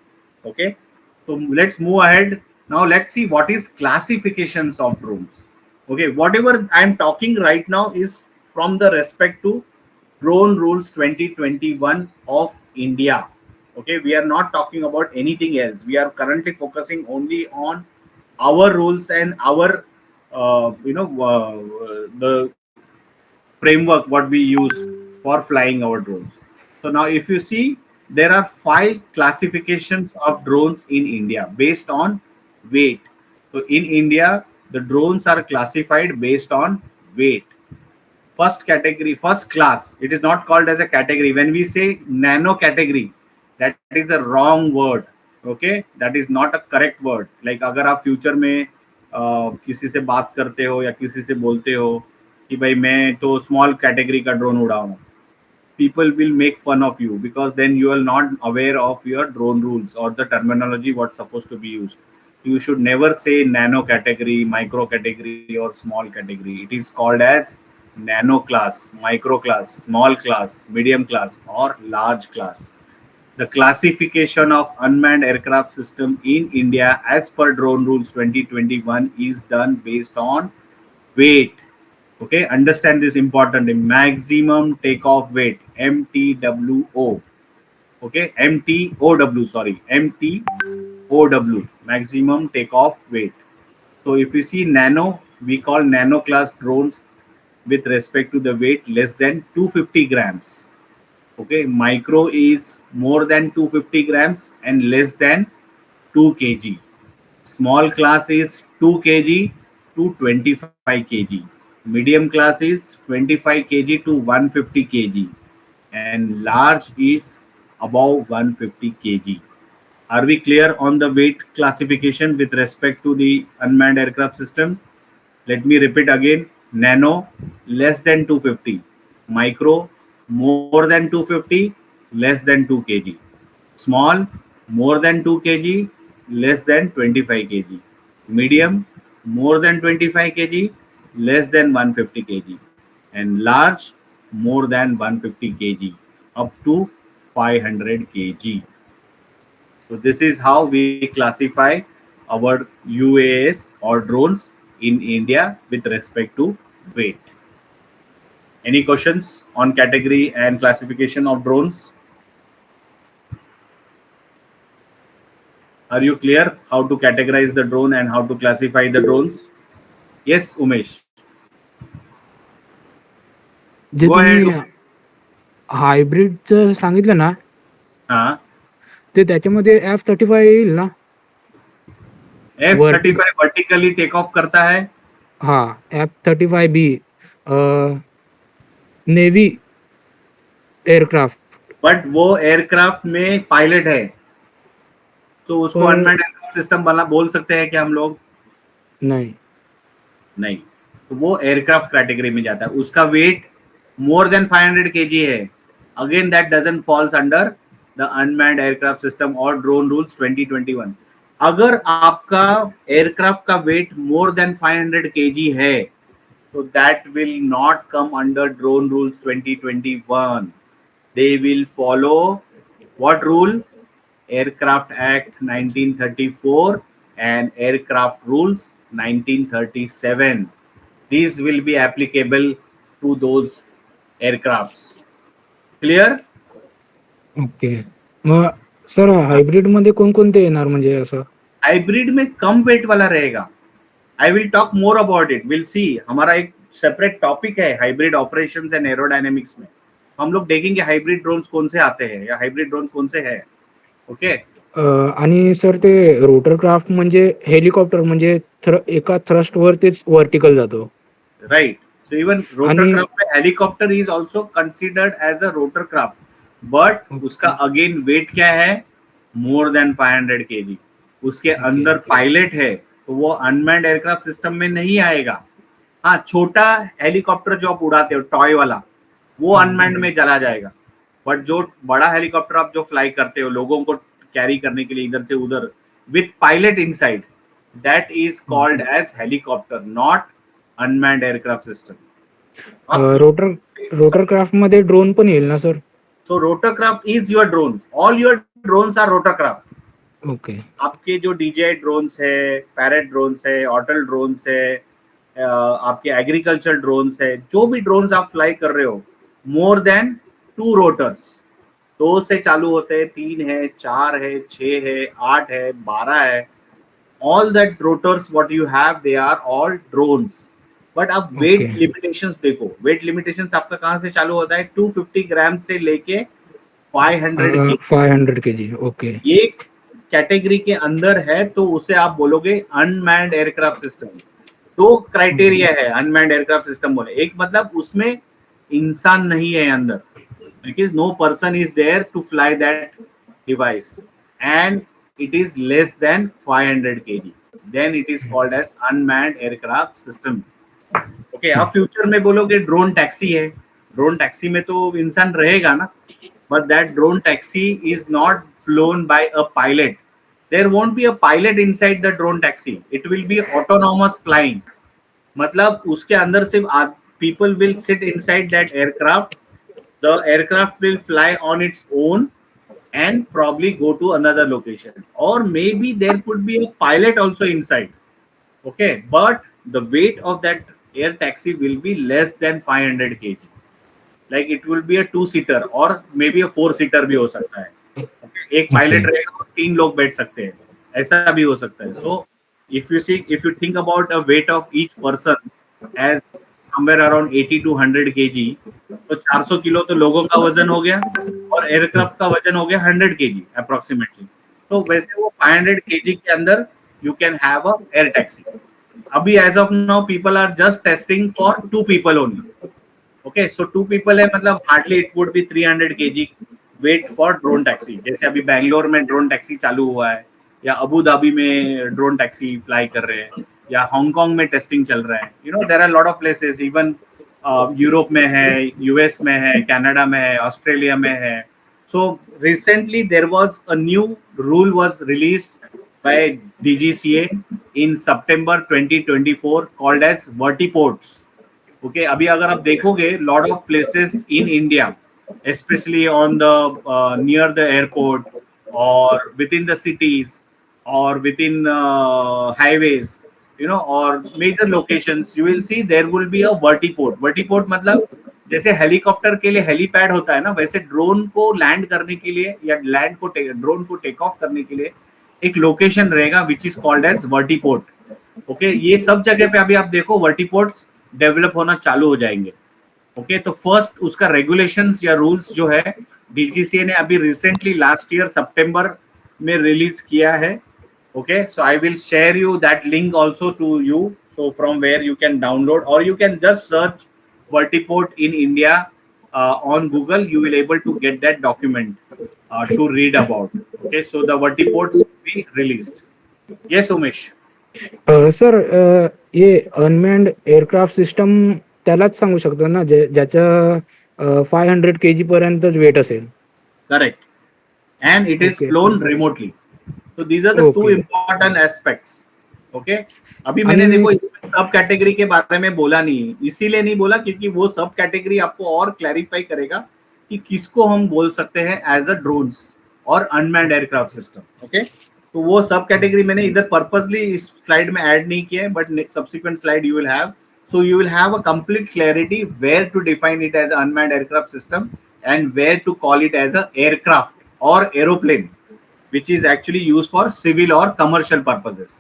Okay, so let's move ahead. Now let's see what is classifications of drones. Okay, whatever I'm talking right now is from the respect to Drone Rules 2021 of India. Okay, we are not talking about anything else. We are currently focusing only on our rules and our, the framework what we use for flying our drones. So now, if you see, there are 5 classifications of drones in India based on weight. So in India, the drones are classified based on weight. First category, first class, it is not called as a category. When we say nano category, that is a wrong word. Okay, that is not a correct word. Like अगर आप future में किसी से बात करते हो या किसी से बोलते हो कि भाई मैं तो स्मॉल कैटेगरी का drone उड़ाऊं, people will make fun of you, because then you are not aware of your drone rules or the terminology what's supposed to be used. You should never say nano category, micro category, or small category. It is called as nano class, micro class, small class, medium class, or large class. The classification of unmanned aircraft system in India as per Drone Rules 2021 is done based on weight. Okay, understand this important. Maximum takeoff weight, MTWO. Okay, MTOW, sorry, MTOW, maximum takeoff weight. So if you see nano, we call nano class drones with respect to the weight less than 250 grams. Okay, micro is more than 250 grams and less than 2 kg. Small class is 2 kg to 25 kg. Medium class is 25 kg to 150 kg. And large is above 150 kg. Are we clear on the weight classification with respect to the unmanned aircraft system? Let me repeat again. Nano, less than 250. Micro, more than 250, less than 2 kg. Small, more than 2 kg, less than 25 kg. Medium, more than 25 kg, less than 150 kg. And large, more than 150 kg, up to 500 kg. So this is how we classify our UAS or drones in India with respect to weight. Any questions on category and classification of drones? Are you clear how to categorize the drone and how to classify the drones? Yes, Umesh. J Go ahead. तुम्ही हायब्रिडचं सांगितलं ना, हाँ, ते त्याच्यामध्ये F-35 येईल ना? F-35 vertically take off करता है. हा, F-35B नेवी एयरक्राफ्ट. बट वो एयरक्राफ्ट में पायलट है, तो उसको अनमैन्ड एयरक्राफ्ट सिस्टम वाला बोल सकते हैं क्या हम लोग? नहीं. तो वो एयरक्राफ्ट कैटेगरी में जाता है. उसका वेट मोर देन 500 kg है. Again that doesn't falls under the unmanned aircraft system और ड्रोन रूल्स 2021. अगर आपका एयरक्राफ्ट का वेट मोर देन 500 kg है, तो that will not come under drone rules 2021. They will follow what rule? Aircraft Act 1934 and Aircraft Rules 1937. These will be applicable to those aircrafts. Clear? Okay. Mug sir hybrid मध्ये कोणकोणते येणार म्हणजे असं? Hybrid में कम wait वाला रहेगा. I will talk more about it. Will see, हमारा एक सेपरेट टॉपिक है हाइब्रिड ऑपरेशंस एंड एरोडायनेमिक्स में. हम लोग देखेंगे हाइब्रिड ड्रोन्स कौन से आते हैं या हाइब्रिड ड्रोन्स कौन से हैं. ओके. आणि सर ते रोटरक्राफ्ट म्हणजे हेलिकॉप्टर म्हणजे एका थ्रस्ट वर तेच वर्टिकल जातो. राइट. So even rotorcraft में helicopter is also considered as a rotorcraft, but उसका अगेन वेट क्या है? More than 500 kg. उसके अंदर पायलट है, तो वो अनमैन्ड एयरक्राफ्ट सिस्टम में नहीं आएगा. हाँ, छोटा हेलीकॉप्टर जो आप उड़ाते हो टॉय वाला, वो अनमैन्ड में चला जाएगा. बट जो बड़ा हेलीकॉप्टर आप जो फ्लाई करते हो लोगों को कैरी करने के लिए इधर से उधर with pilot inside, that is called as helicopter, not unmanned aircraft system. Rotorcraft मध्ये ड्रोन पण येईल ना sir? So rotorcraft is your drone. All your drones are rotorcraft. Okay. आपके जो DJI ड्रोन्स है, पैरेट ड्रोन्स है, ऑटल ड्रोन्स है, आपके एग्रीकल्चर ड्रोन्स है, जो भी ड्रोन्स आप फ्लाई कर रहे हो, more than 2 rotors. 2 से चालू होते हैं, 3 है, 4 है, 6 है, 8 है, 12 है. All that rotors what you have, they are all drones. But अब वेट Okay. लिमिटेशंस देखो, वेट लिमिटेशंस आपका कहाँ से चालू होता है? 250 ग्राम से लेके 500 की 500 kg. Okay. ये कैटेगरी के अंदर है, तो उसे आप बोलोगे अनमैन्ड एयरक्राफ्ट सिस्टम. 2 क्राइटेरिया है अनमैन्ड एयरक्राफ्ट सिस्टम बोले. एक मतलब उसमें इंसान नहीं है अंदर, because no person is there to fly that device, and it is less than 500 kg, then it is called as unmanned aircraft system. Okay, अब फ्यूचर में बोलोगे ड्रोन टैक्सी है. ड्रोन टैक्सी में तो इंसान रहेगा ना, but that drone taxi is not flown by a pilot. There won't be a pilot inside the drone taxi. It will be autonomous flying. मतलब उसके अंदर सिर्फ people will sit inside that aircraft. The aircraft will fly on its own and probably go to another location, or maybe there could be a pilot also inside. Okay, but the weight of that air taxi will be less than 500 kg. Like it will be a 2-seater or maybe a 4-seater भी हो सकता है. एक pilot रहेगा और 3 लोग बैठ सकते हैं, ऐसा भी हो सकता है. So if you think about a weight of each person as somewhere around 80 to 100 kg, तो 400 किलो तो लोगों का वजन हो गया और एयरक्राफ्ट का वजन हो गया 100 kg अप्रोक्सीमेटली. तो वैसे वो 500 kg के अंदर you can have a air taxi. अभी as of now people are just testing for 2 people only. Okay, so 2 people है, मतलब hardly it would be 300 kg weight for drone taxi. जैसे अभी बैंगलोर में ड्रोन टैक्सी चालू हुआ है, या अबू धाबी में ड्रोन टैक्सी फ्लाई कर रहे हैं, या हांगकांग में टेस्टिंग चल रहा है. You know there are lot of places, even Europe में है, यूएस में है, कनाडा में है, ऑस्ट्रेलिया में है. So recently there was a new rule was released by DGCA in September 2024 called as vertiports. Okay, अभी अगर आप देखोगे lot of places in India, especially on the near the airport or within the cities or within highways, you know, or major locations, you will see there will be a vertiport. Vertiport मतलब जैसे helicopter के लिए helipad होता है ना, वैसे drone को land करने के लिए या ड्रोन को टेक ऑफ करने के लिए एक लोकेशन रहेगा which is called as vertiport. Okay, ये सब जगह पे अभी आप देखो वर्टिपोर्ट्स डेवलप होना चालू हो जाएंगे. ओके, तो फर्स्ट उसका रेगुलेशंस या रूल्स जो है DGCA ने अभी रिसेंटली लास्ट ईयर सितंबर में रिलीज किया है. Okay, so I will share you that link also to you, so from where you can download और you can just search vertiport in India on Google. You will able to get that document to read about. Okay, so the vertiports will be released. Yes, Umesh. Sir हे unmanned aircraft system त्यालाच सांगू शकतो ना ज्याचं 500 kg पर्यंतच wait असेल. Correct. And it is Okay. flown remotely. So these are the two Okay. important aspects. Okay. अभी मैंने देखो इसमें सब कैटेगरी के बारे में बोला नहीं, इसीलिए नहीं बोला क्योंकि वो सब कैटेगरी आपको और क्लैरिफाई करेगा कि किसको हम बोल सकते हैं एज अ ड्रोन्स और अनमैन्ड एयरक्राफ्ट सिस्टम. ओके, तो वो सब कैटेगरी मैंने इधर पर्पसली इस स्लाइड में ऐड नहीं किया है, but subsequent slide you will have. So you will have a complete clarity where to define it as unmanned aircraft system and where to call it as a aircraft और aeroplane which is actually used for civil or commercial purposes.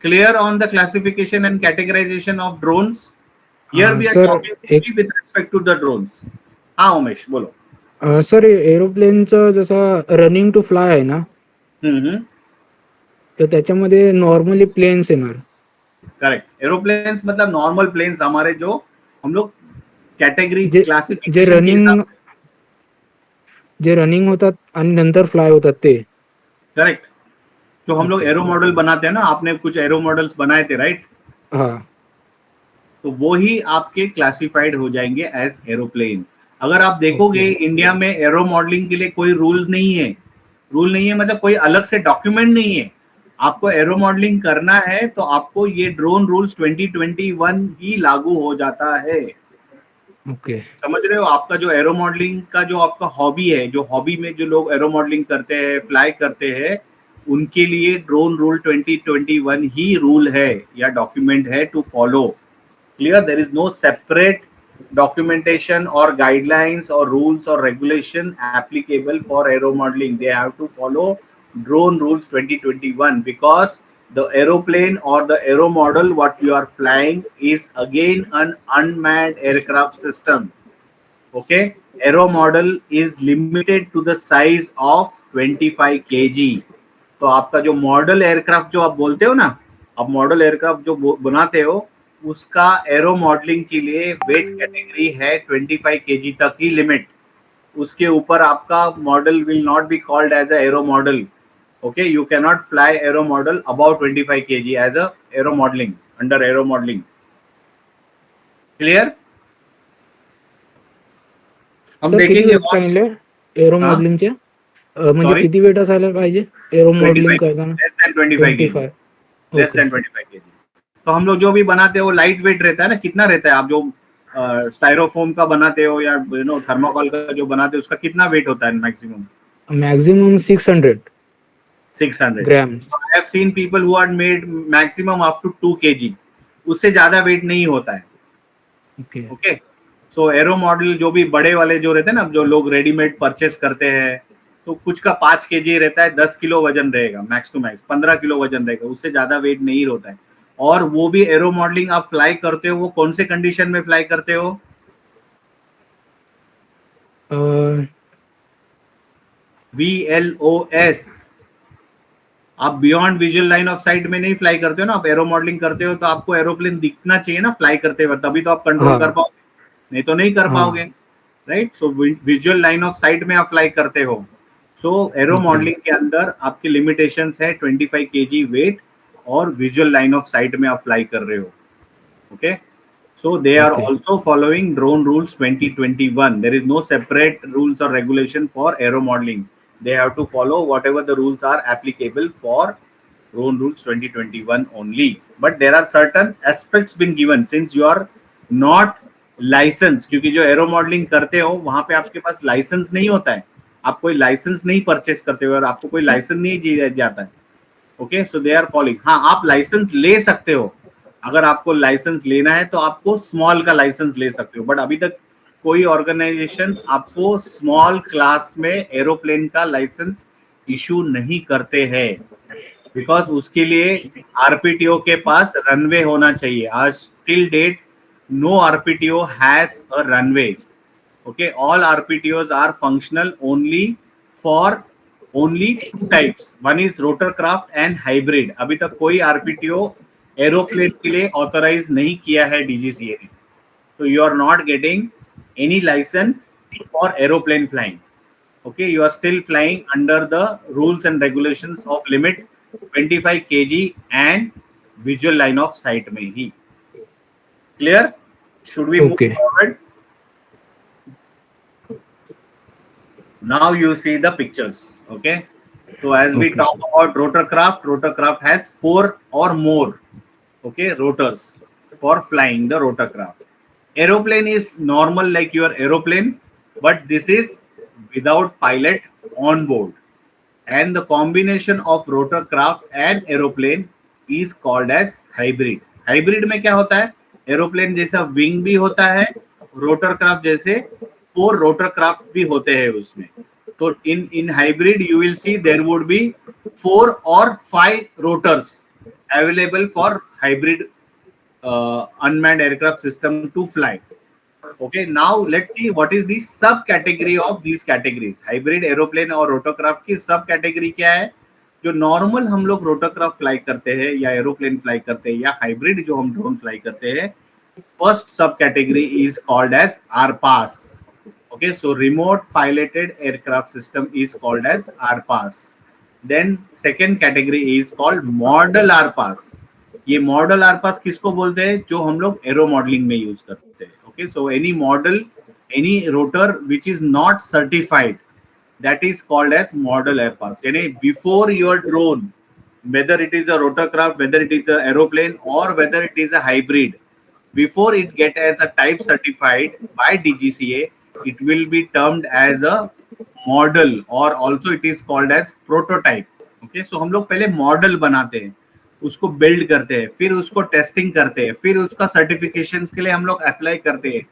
Clear on the classification and categorization of drones? Here we are Sir, talking only with respect to the drones. हाँ उमेश बोलो. Sir एरोप्लेनचं जसं running to fly आहे ना, तर त्याच्यामध्ये normally planes येणार. Correct. Aeroplanes मतलब normal planes हमारे जो हम लोग कैटेगरी जे क्लासिफिकेशन जे रनिंग होतात आणि नंतर फ्लाय होतात ते. करेक्ट. तो हम लोग एरो मॉडल बनाते हैं ना, आपने कुछ एरो मॉडल्स बनाए थे राइट? हाँ, तो वो ही आपके क्लासिफाइड हो जाएंगे एज एरोप्लेन. अगर आप देखोगे इंडिया में एरो मॉडलिंग के लिए कोई रूल नहीं है. रूल नहीं है मतलब कोई अलग से डॉक्यूमेंट नहीं है. आपको एरो मॉडलिंग करना है तो आपको ये ड्रोन रूल्स 2021 ही लागू हो जाता है. ओके, समझ रहे हो? आपका जो एरो मॉडलिंग का जो आपका हॉबी है, जो हॉबी में जो लोग एरो मॉडलिंग करते हैं, फ्लाई करते हैं, उनके लिए ड्रोन रूल 2021 ही रूल है या डॉक्यूमेंट है to follow. Clear? There is no separate documentation or guidelines or rules or regulation applicable for aero modeling. They have to follow drone rules 2021 because the aeroplane or the aero model what you are flying is again an unmanned aircraft system. Okay, aero model is limited to the size of 25 kg. तो आपका जो model aircraft जो आप बोलते हो ना, आप model aircraft जो बनाते हो उसका एरो मॉडलिंग के लिए वेट कैटेगरी है 25 केजी तक ही लिमिट. उसके ऊपर आपका model will not be called as a aero model. Okay, you can not fly aero model about 25 KG as a aero modelling under aero modelling. Clear? हम sir किती देखेंगे wait सांगितले arrow हाँ? मॉडेलिंगचे म्हणजे Sorry? किती वेट असायला पाहिजे arrow modelling 25 करताना? Less than 25 KG. 25. Less okay. Then 25 KG. तो हम लोग जो भी बनाते हो लाइट वेट रहता है ना. कितना रहता है आप जो स्टाइरोफोम का बनाते हो या थर्माकोल का जो बनाते हो उसका कितना वेट होता है maximum? Maximum 600 600 grams. I have seen people who are made maximum up to 2 KG. उससे ज्यादा वेट नहीं होता है. Okay. Okay, so aero model जो भी बड़े वाले जो रहते हैं ना, जो लोग रेडीमेड परचेस करते हैं, तो कुछ का 5 केजी रहता है, 10 किलो वजन रहेगा मैक्स टू मैक्स, 15 किलो वजन रहेगा, उससे ज्यादा वेट नहीं होता है. और वो भी एरो मॉडलिंग आप फ्लाई करते हो वो कौन से कंडीशन में फ्लाई करते हो? VLOS. आप beyond visual line of site में नहीं फ्लाई करते हो ना. आप एरो मॉडलिंग करते हो तो आपको एरोप्लेन दिखना चाहिए ना फ्लाई करते हुए, तभी तो आप कंट्रोल हाँ. कर पाओगे, नहीं तो नहीं कर हाँ. पाओगे. Right, so visual line of site में आप फ्लाई करते हो. सो एरो Okay. मॉडलिंग के अंदर आपकी लिमिटेशंस है 25 केजी वेट और विजुअल लाइन ऑफ साइट में आप फ्लाई कर रहे हो. Okay, so they are Okay. also following drone rules 2021. There is no separate rules or regulation for aero modeling. They have to follow whatever the rules are applicable for drone rules 2021 only. But there are certain aspects been given since you are not licensed. क्योंकि जो aero modelling करते हो वहां पे आपके पास licence नहीं होता है. आप कोई लाइसेंस नहीं परचेस करते हो और आपको कोई लाइसेंस नहीं दिया जाता है. Okay, so they are following. हाँ, आप लाइसेंस ले सकते हो. अगर आपको लाइसेंस लेना है तो आपको स्मॉल का लाइसेंस ले सकते हो. बट अभी तक कोई ऑर्गेनाइजेशन आपको स्मॉल क्लास में एरोप्लेन का लाइसेंस इशू नहीं करते हैं, बिकॉज उसके लिए आरपीटीओ के पास रनवे होना चाहिए. आज till date no RPTO has a runway. Okay, all RPTOs are functional only for only two types. One is rotorcraft and hybrid. अभी तक कोई RPTO एरोप्लेन के लिए ऑथराइज नहीं किया है DGCA ने. So you are not getting any license for aeroplane flying. Okay, you are still flying under the rules and regulations of limit 25 kg and visual line of sight में ही. Clear? Should we Okay. move forward? Now you see the pictures. Okay, so as we Okay. talk about rotorcraft has 4 or more rotors for flying the rotorcraft. Aeroplane is normal like your aeroplane, but this is without pilot on board, and the combination of rotorcraft and aeroplane is called as hybrid. Hybrid में क्या होता है? Aeroplane जैसा wing भी होता है, rotorcraft जैसे 4 rotorcraft भी होते हैं उसमें. तो in hybrid you will see there would be 4 or 5 rotors available for hybrid unmanned aircraft system to fly. Okay, now let's see what is the sub category of these categories. Hybrid aeroplane और rotorcraft की सब category क्या है? जो normal हम लोग rotorcraft fly करते हैं या एरोप्लेन फ्लाई करते हैं या हाइब्रिड जो हम ड्रोन फ्लाई करते हैं, फर्स्ट सब category is called as RPAS. Okay, so remote piloted aircraft system is called as RPAS. Then second category is called model RPAS. ये मॉडल RPAS किसको बोलते हैं? जो हम लोग एरो मॉडलिंग में यूज करते हैं. Okay, so any model, any rotor which is not certified, that is called as model RPAS. यानी before your drone, whether it is a rotorcraft, whether it is a aeroplane or whether it is a hybrid, before it get as a type certified by DGCA, it will be termed as a model or also it is called as prototype. Okay, so हम लोग पहले model बनाते हैं, उसको build करते हैं, फिर उसको टेस्टिंग करते हैं, फिर उसका सर्टिफिकेशंस के लिए हम लोग अप्लाई करते हैं,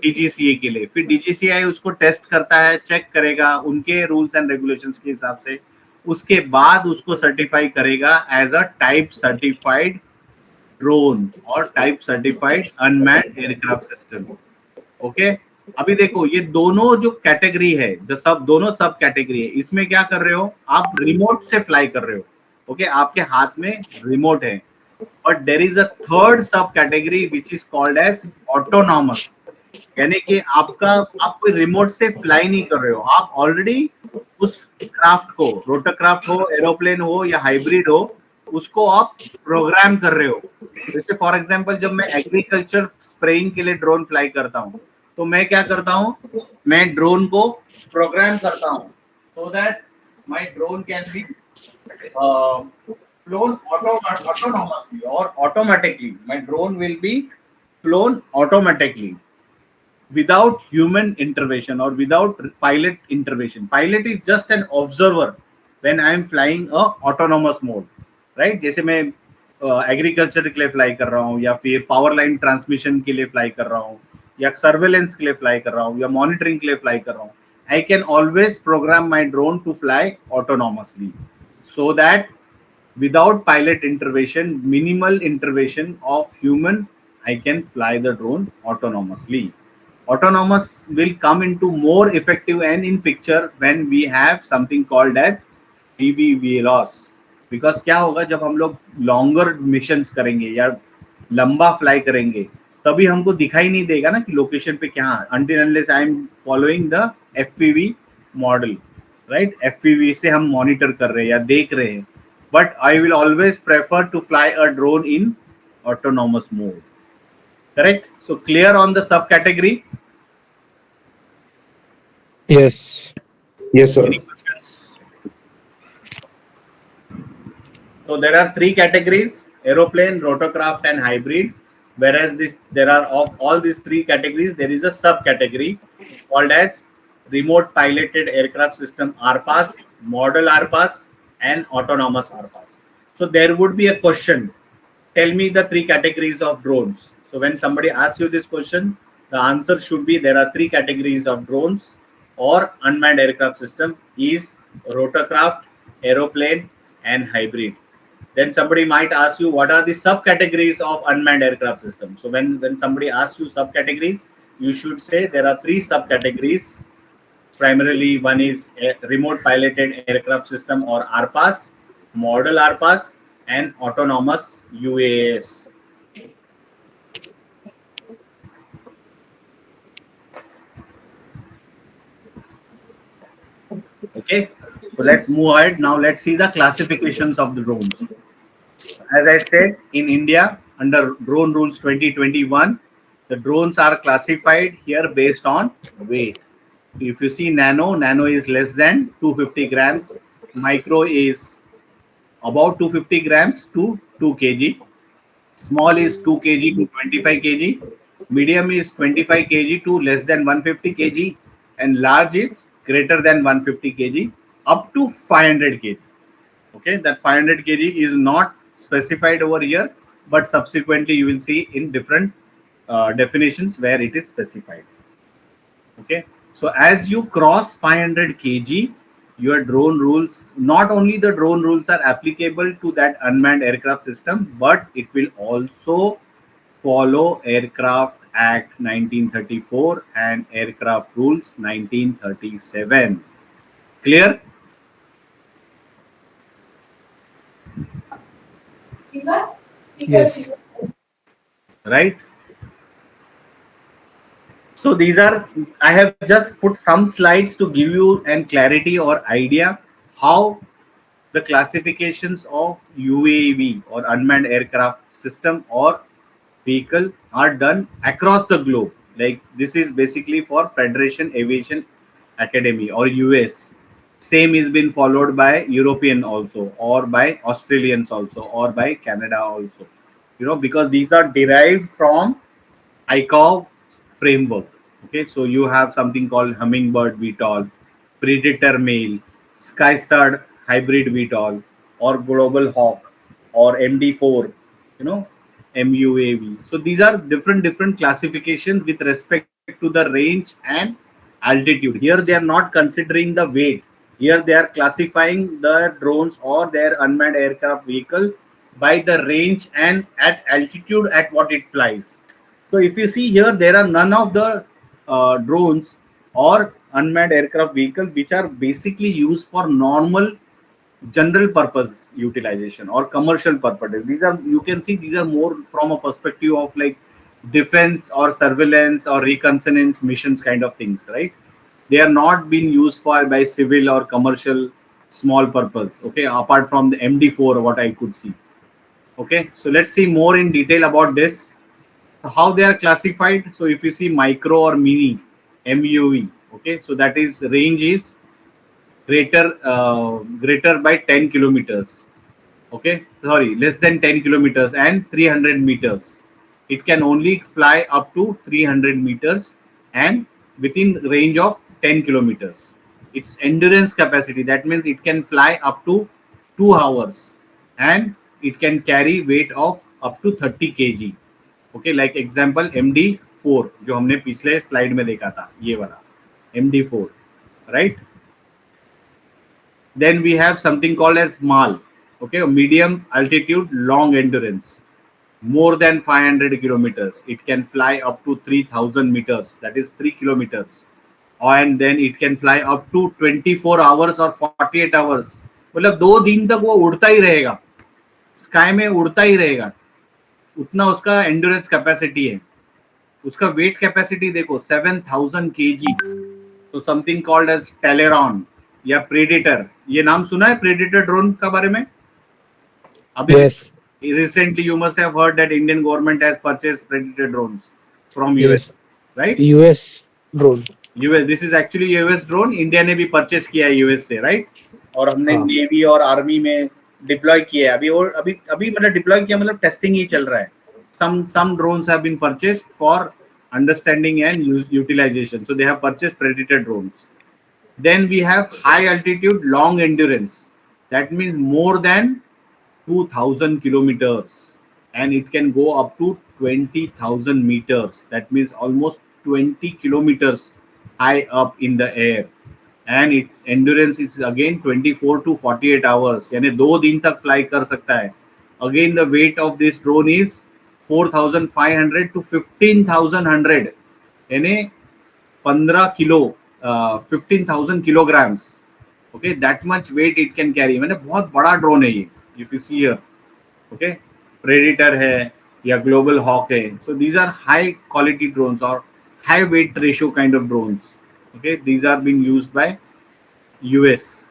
डीजीसीए के लिए, फिर डीजीसीए उसको टेस्ट करता है, चेक करेगा उनके रूल्स एंड रेगुलेशंस के हिसाब से, उसके बाद उसको सर्टिफाई करेगा as a type certified drone और type certified unmanned aircraft system. Okay, अभी देखो ये दोनों जो कैटेगरी है, जो सब दोनों सब कैटेगरी है, इसमें क्या कर रहे हो आप, रिमोट से फ्लाई कर रहे हो। ओके, आपके हाथ में रिमोट है, but there is a third sub category which is called as autonomous, यानी कि आपका, आप कोई रिमोट से फ्लाई नहीं कर रहे हो, आप ऑलरेडी उस क्राफ्ट को, रोटरक्राफ्ट हो, एरोप्लेन हो या हाइब्रिड हो, उसको आप प्रोग्राम कर रहे हो। जैसे फॉर एग्जांपल जब मैं एग्रीकल्चर स्प्रेइंग के लिए ड्रोन फ्लाई करता हूँ, तो मैं क्या करता हूँ, मैं ड्रोन को प्रोग्राम करता हूँ so that my drone can be flown autonomously or automatically. My drone will be flown automatically without human intervention or without pilot intervention. Pilot is just an observer when I am flying a autonomous mode, right? जैसे मैं agriculture के लिए fly कर रहा हूँ, या फिर power line transmission के लिए फ्लाई कर रहा हूँ, या सर्वेलेंस के लिए फ्लाई कर रहा हूँ, या मॉनिटरिंग के लिए फ्लाई कर रहा हूँ, I can always program my drone to fly autonomously, so that without pilot intervention, minimal intervention of human, I can fly the drone autonomously. Autonomous will come into more effective and in picture when we have something called as DVVLOS. Because क्या होगा, जब हम लोग longer missions करेंगे या लंबा fly करेंगे, तभी हमको दिखाई नहीं देगा ना कि लोकेशन पे क्या, until unless I am following the FPV model, right? FPV से हम मॉनिटर कर रहे हैं या देख रहे हैं, but I will always prefer to fly a drone in autonomous mode. Correct? So clear on the subcategory? Yes. Yes, sir. Any questions? So there are three categories: aeroplane, rotorcraft, and hybrid. Whereas there are, of all these three categories, there is a subcategory called as remote piloted aircraft system RPAS, model RPAS, and autonomous RPAS. So there would be a question: tell me the three categories of drones. So when somebody asks you this question, the answer should be there are three categories of drones or unmanned aircraft system: is rotorcraft, aeroplane, and hybrid. Then somebody might ask you what are the subcategories of unmanned aircraft system. So when somebody asks you subcategories, you should say there are three subcategories. Primarily, one is a remote piloted aircraft system or RPAS, model RPAS, and autonomous UAS. Okay, so let's move ahead. Now let's see the classifications of the drones. As I said, in India, under Drone Rules 2021, the drones are classified here based on weight. If you see nano is less than 250 grams, micro is about 250 grams to 2 kg, small is 2 kg to 25 kg, medium is 25 kg to less than 150 kg, and large is greater than 150 kg up to 500 kg. Okay, that 500 kg is not specified over here, but subsequently you will see in different definitions where it is specified. Okay, so as you cross 500 kg, your drone rules, not only the drone rules are applicable to that unmanned aircraft system, but it will also follow Aircraft Act 1934 and Aircraft Rules 1937. Clear? Yes. Right? So these are, I have just put some slides to give you an clarity or idea how the classifications of UAV or unmanned aircraft system or vehicle are done across the globe. Like this is basically for Federation Aviation Academy or US. Same is been followed by European also, or by Australians also, or by Canada also. You know, because these are derived from ICAO framework. Okay, so you have something called Hummingbird VTOL, Predator Male, Skystar Hybrid VTOL, or Global Hawk, or MD4, you know, MUAV. So these are different classifications with respect to the range and altitude. Here they are not considering the weight. Here they are classifying the drones or their unmanned aircraft vehicle by the range and at altitude at what it flies. So if you see here, there are none of the drones or unmanned aircraft vehicle which are basically used for normal general purpose utilization or commercial purposes. These are, you can see, these are more from a perspective of like defense or surveillance or reconnaissance missions kind of things, right? They are not being used for by civil or commercial small purpose, okay, apart from the MD4 what I could see. Okay, so let's see more in detail about this, how they are classified. So if you see micro or mini, MUV, okay, so that is range is greater by 10 kilometers, okay, sorry, less than 10 kilometers and 300 meters. It can only fly up to 300 meters and within range of 10 kilometers. Its endurance capacity, that means it can fly up to 2 hours and it can carry weight of up to 30 kg. Okay, like example MD4 जो हमने पिछले slide में देखा था, ये वाला MD4, right? Then we have something called as MAL, okay, medium altitude long endurance, more than 500 kilometers. It can fly up to 3000 meters, that is 3 kilometers. And then it can fly up to 24 hours or 48 hours. मतलब 2 दिन तक वो उड़ता ही रहेगा, sky में उड़ता ही रहेगा, उतना उसका एंड्योरेंस कैपेसिटी है. उसका वेट कैपेसिटी देखो 7000 kg. तो समथिंग कॉल्ड एज टेलेरॉन या प्रेडेटर, ये नाम सुना है प्रेडेटर ड्रोन का बारे में? अभी Yes. recently you must have heard that Indian government has purchased predator drones from US, Yes. right? US drone. US, this is actually US drone. India ने भी परचेस किया है यूएस से, राइट? और हमने हाँ. नेवी और आर्मी में डिप्लॉय किया है अभी, और अभी मतलब डिप्लॉय किया मतलब टेस्टिंग ही चल रहा है. some drones have been purchased for understanding and utilization, so they have purchased predator drones. Then we have high altitude long endurance, that means more than 2000 kilometers and it can go up to 20,000 meters, that means almost 20 kilometers high up in the air, and its endurance is again 24 to 48 hours, यानी 2 दिन तक fly कर सकता है. Again the weight of this drone is 4500 to 15100, यानी 15 kilo 15,000 kilograms. Okay, that much weight it can carry. मैंने बहुत बड़ा ड्रोन है ये. If you see here, okay, Predator है या Global Hawk है. So these are high quality drones or high weight ratio kind of drones. Okay, these are being used by US.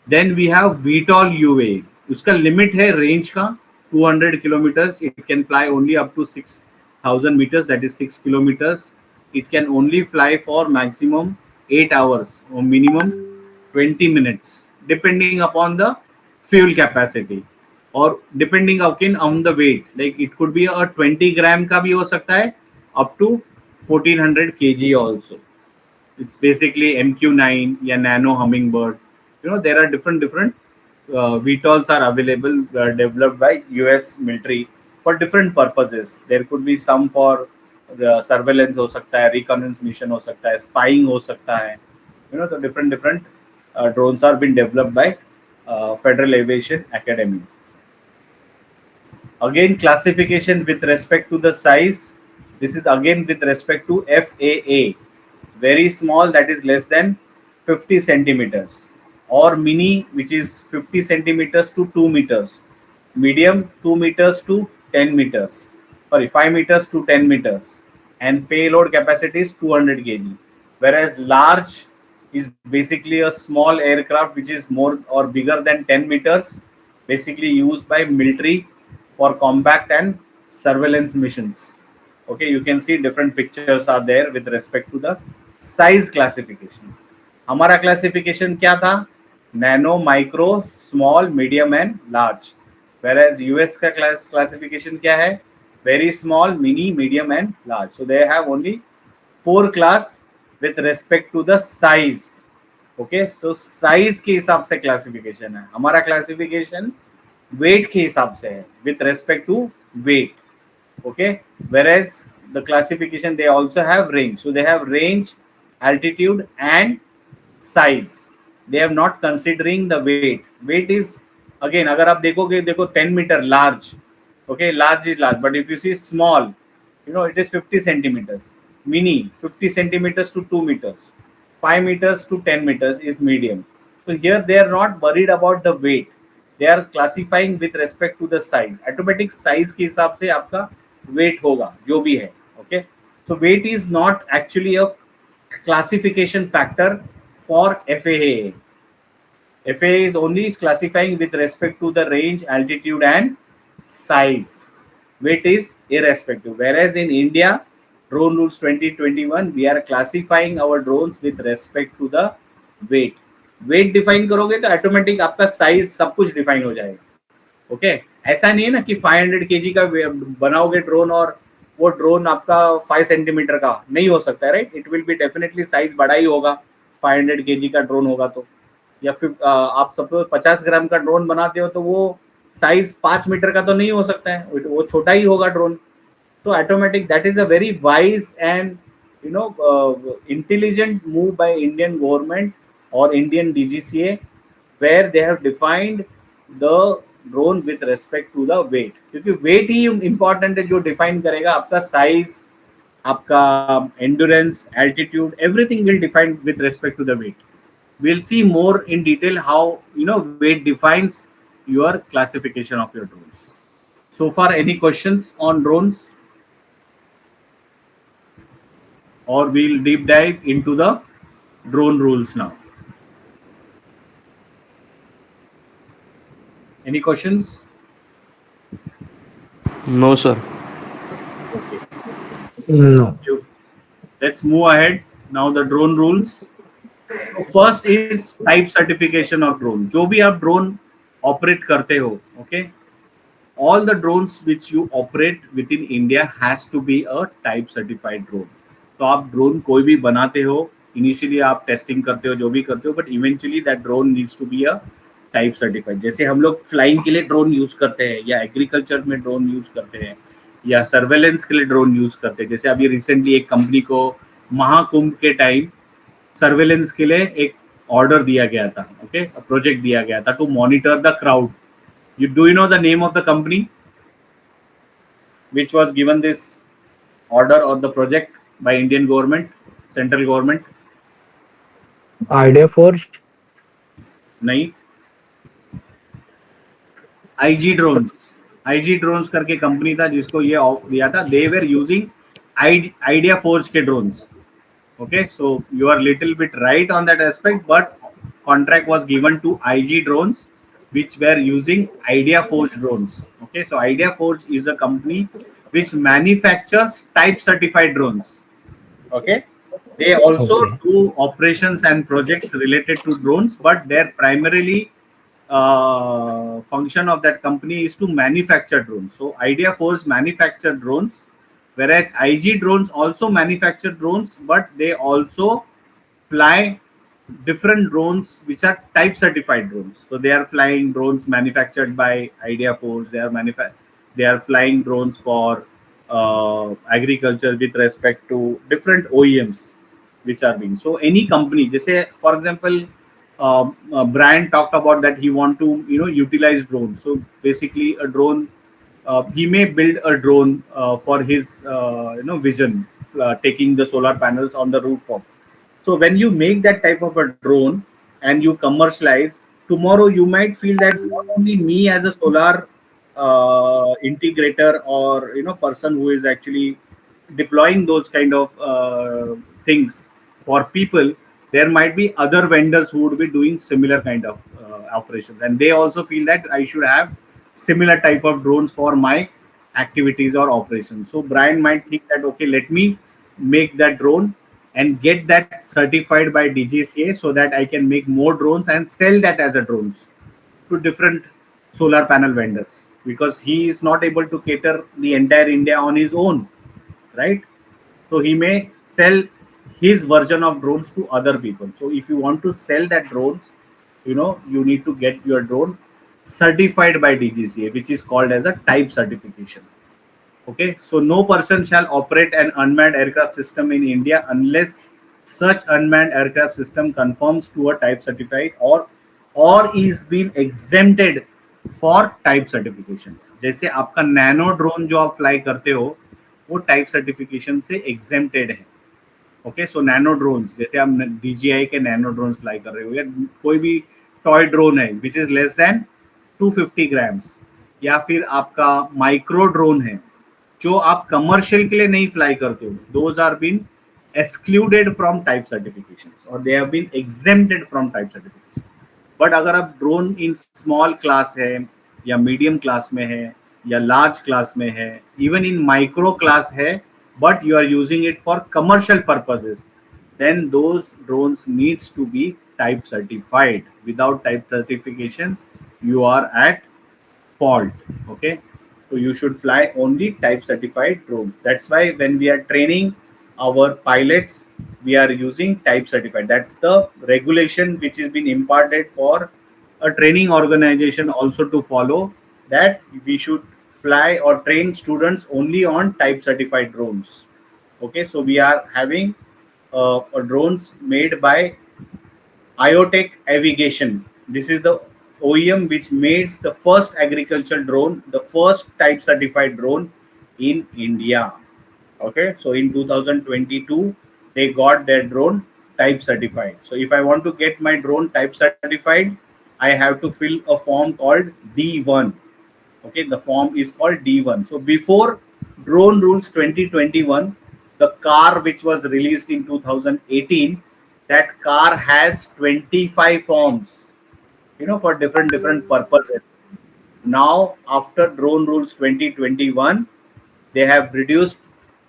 Then we have VTOL UA. उसका limit है range का 200 kilometers. It can fly only up to 6000 meters, that is 6 kilometers. It can only fly for maximum 8 hours or minimum 20 minutes, depending upon the fuel capacity or depending on the weight. Like it could be a 20 gram का भी हो सकता है up to 1400 kg also. It's basically MQ9 या Nano Hummingbird. You know, there are different VTOLs are available, developed by US military for different purposes. There could be some for surveillance हो सकता है, reconnaissance mission हो सकता है, spying हो सकता है. You know, the different drones are being developed by Federal Aviation Academy. Again, classification with respect to the size. This is again with respect to FAA. Very small, that is less than 50 centimeters, or mini, which is 50 centimeters to 2 meters, medium 2 meters to 10 meters, sorry 5 meters to 10 meters, and payload capacity is 200 kg. Whereas large is basically a small aircraft which is more or bigger than 10 meters, basically used by military for combat and surveillance missions. Okay, you can see different pictures are there with respect to the size classifications. हमारा classification क्या था? Nano, micro, small, medium and large. Whereas US का classification क्या है? Very small, mini, medium and large. So they have only 4 class with respect to the size. Okay, so size के हिसाब से classification है. हमारा classification weight के हिसाब से है with respect to weight. Okay, whereas the classification, they also have range. So they have range, altitude, and size. They have not considering the weight. Weight is, again, अगर आप देखोगे, देखो 10 meter large. Okay, large is large, but if you see small, it is 50 centimeters. Mini 50 centimeters to 2 meters. 5 meters to 10 meters is medium. So here they are not worried about the weight. They are classifying with respect to the size. Automatic size के हिसाब से आपका weight होगा जो भी है. Okay, so weight is not actually a classification factor for FAA. FAA is only classifying with respect to the range, altitude, and size. Weight is irrespective. Whereas in India, drone rules 2021, we are classifying our drones with respect to the weight. Weight define करोगे तो automatic आपका size सब कुछ define हो जाएगा. Okay, ऐसा नहीं है ना कि 500 kg का बनाओगे ड्रोन और वो ड्रोन आपका 5 सेंटीमीटर का नहीं हो सकता है, right? It will be definitely size बड़ा ही होगा. 500 kg का ड्रोन होगा तो, या फिर आप सपोज 50 ग्राम का ड्रोन बनाते हो तो वो साइज 5 मीटर का तो नहीं हो सकता है, वो छोटा ही होगा ड्रोन. तो automatic that is a very wise and intelligent move by Indian government और Indian DGCA, where they have defined the drone with respect to the weight. क्योंकि वेट ही इंपॉर्टेंट है जो डिफाइन करेगा आपका साइज, आपका endurance, altitude, everything will define with respect to the weight. We'll see more in detail how weight defines your classification of your drones. So far, any questions on drones? Or we'll deep dive into the drone rules now. Any questions? No, sir. Okay. No. Let's move ahead. Now the drone rules. So first is type certification of drone. जो भी आप drone operate करते हो, okay, all the drones which you operate within India has to be a type certified drone. तो आप drone कोई भी बनाते हो, initially आप testing करते हो, जो भी करते हो, but eventually that drone needs to be a type certified. जैसे हम लोग flying के लिए drone use करते हैं, या agriculture में drone use करते हैं, या surveillance के लिए drone use करते हैं. जैसे अभी recently एक company को महाकुंभ के टाइम सर्वेलेंस के लिए एक ऑर्डर दिया गया था, ओके, प्रोजेक्ट दिया गया था to monitor the crowd. Do you know the name of the company which was given this order और the project by Indian government, central government? Idea Force? नहीं, IG ड्रोन्स करके company था जिसको ये दिया था. They were using Idea Forge के drones. Okay, so you are little bit right on that aspect, but contract was given to IG drones, which were using Idea Forge drones. Okay, so Idea Forge is a company which manufactures type certified drones. Okay, they also do operations and projects related to drones, but their primarily function of that company is to manufacture drones. So Idea Forge manufacture drones, whereas IG drones also manufacture drones, but they also fly different drones which are type certified drones. So they are flying drones manufactured by Idea Forge. They are flying drones for agriculture with respect to different OEMs which are being. So any company, just say for example, Brian talked about that he want to utilize drones. So basically a drone. He may build a drone for his vision, taking the solar panels on the rooftop. So when you make that type of a drone and you commercialize, tomorrow you might feel that not only me as a solar integrator or person who is actually deploying those kind of things for people, there might be other vendors who would be doing similar kind of operations, and they also feel that I should have similar type of drones for my activities or operations. So Brian might think that, okay, let me make that drone and get that certified by DGCA so that I can make more drones and sell that as a drones to different solar panel vendors, because he is not able to cater the entire India on his own, right? So he may sell his version of drones to other people. So if you want to sell that drones, you need to get your drone certified by DGCA, which is called as a type certification. Okay, so no person shall operate an unmanned aircraft system in India unless such unmanned aircraft system conforms to a type certified or is been exempted for type certifications. जैसे आपका nano drone जो आप fly करते हो वो type certification से exempted है. Okay, सो nano drones जैसे आप DJI के नैनो ड्रोन फ्लाई कर रहे हो या कोई भी टॉय ड्रोन है which is less than 250 grams, या फिर आपका माइक्रो ड्रोन है जो आप कमर्शियल के लिए नहीं फ्लाई करते हो, those are been excluded from type certifications और they have been exempted from type certification. But अगर आप ड्रोन इन स्मॉल क्लास है या मीडियम क्लास में है या लार्ज क्लास में है, इवन इन माइक्रो क्लास है, but you are using it for commercial purposes, then those drones needs to be type certified. Without type certification you are at fault. Okay, so you should fly only type certified drones. That's why when we are training our pilots we are using type certified. That's the regulation which has been imparted for a training organization also to follow, that we should fly or train students only on type certified drones. Okay, so we are having drones made by Iotech Aviation. This is the OEM which made the first agricultural drone, the first type certified drone in India. Okay, so in 2022 they got their drone type certified. So if I want to get my drone type certified, I have to fill a form called D1. Okay, the form is called D1. So before Drone Rules 2021, the car which was released in 2018, that car has 25 forms, for different purposes. Now after Drone Rules 2021, they have reduced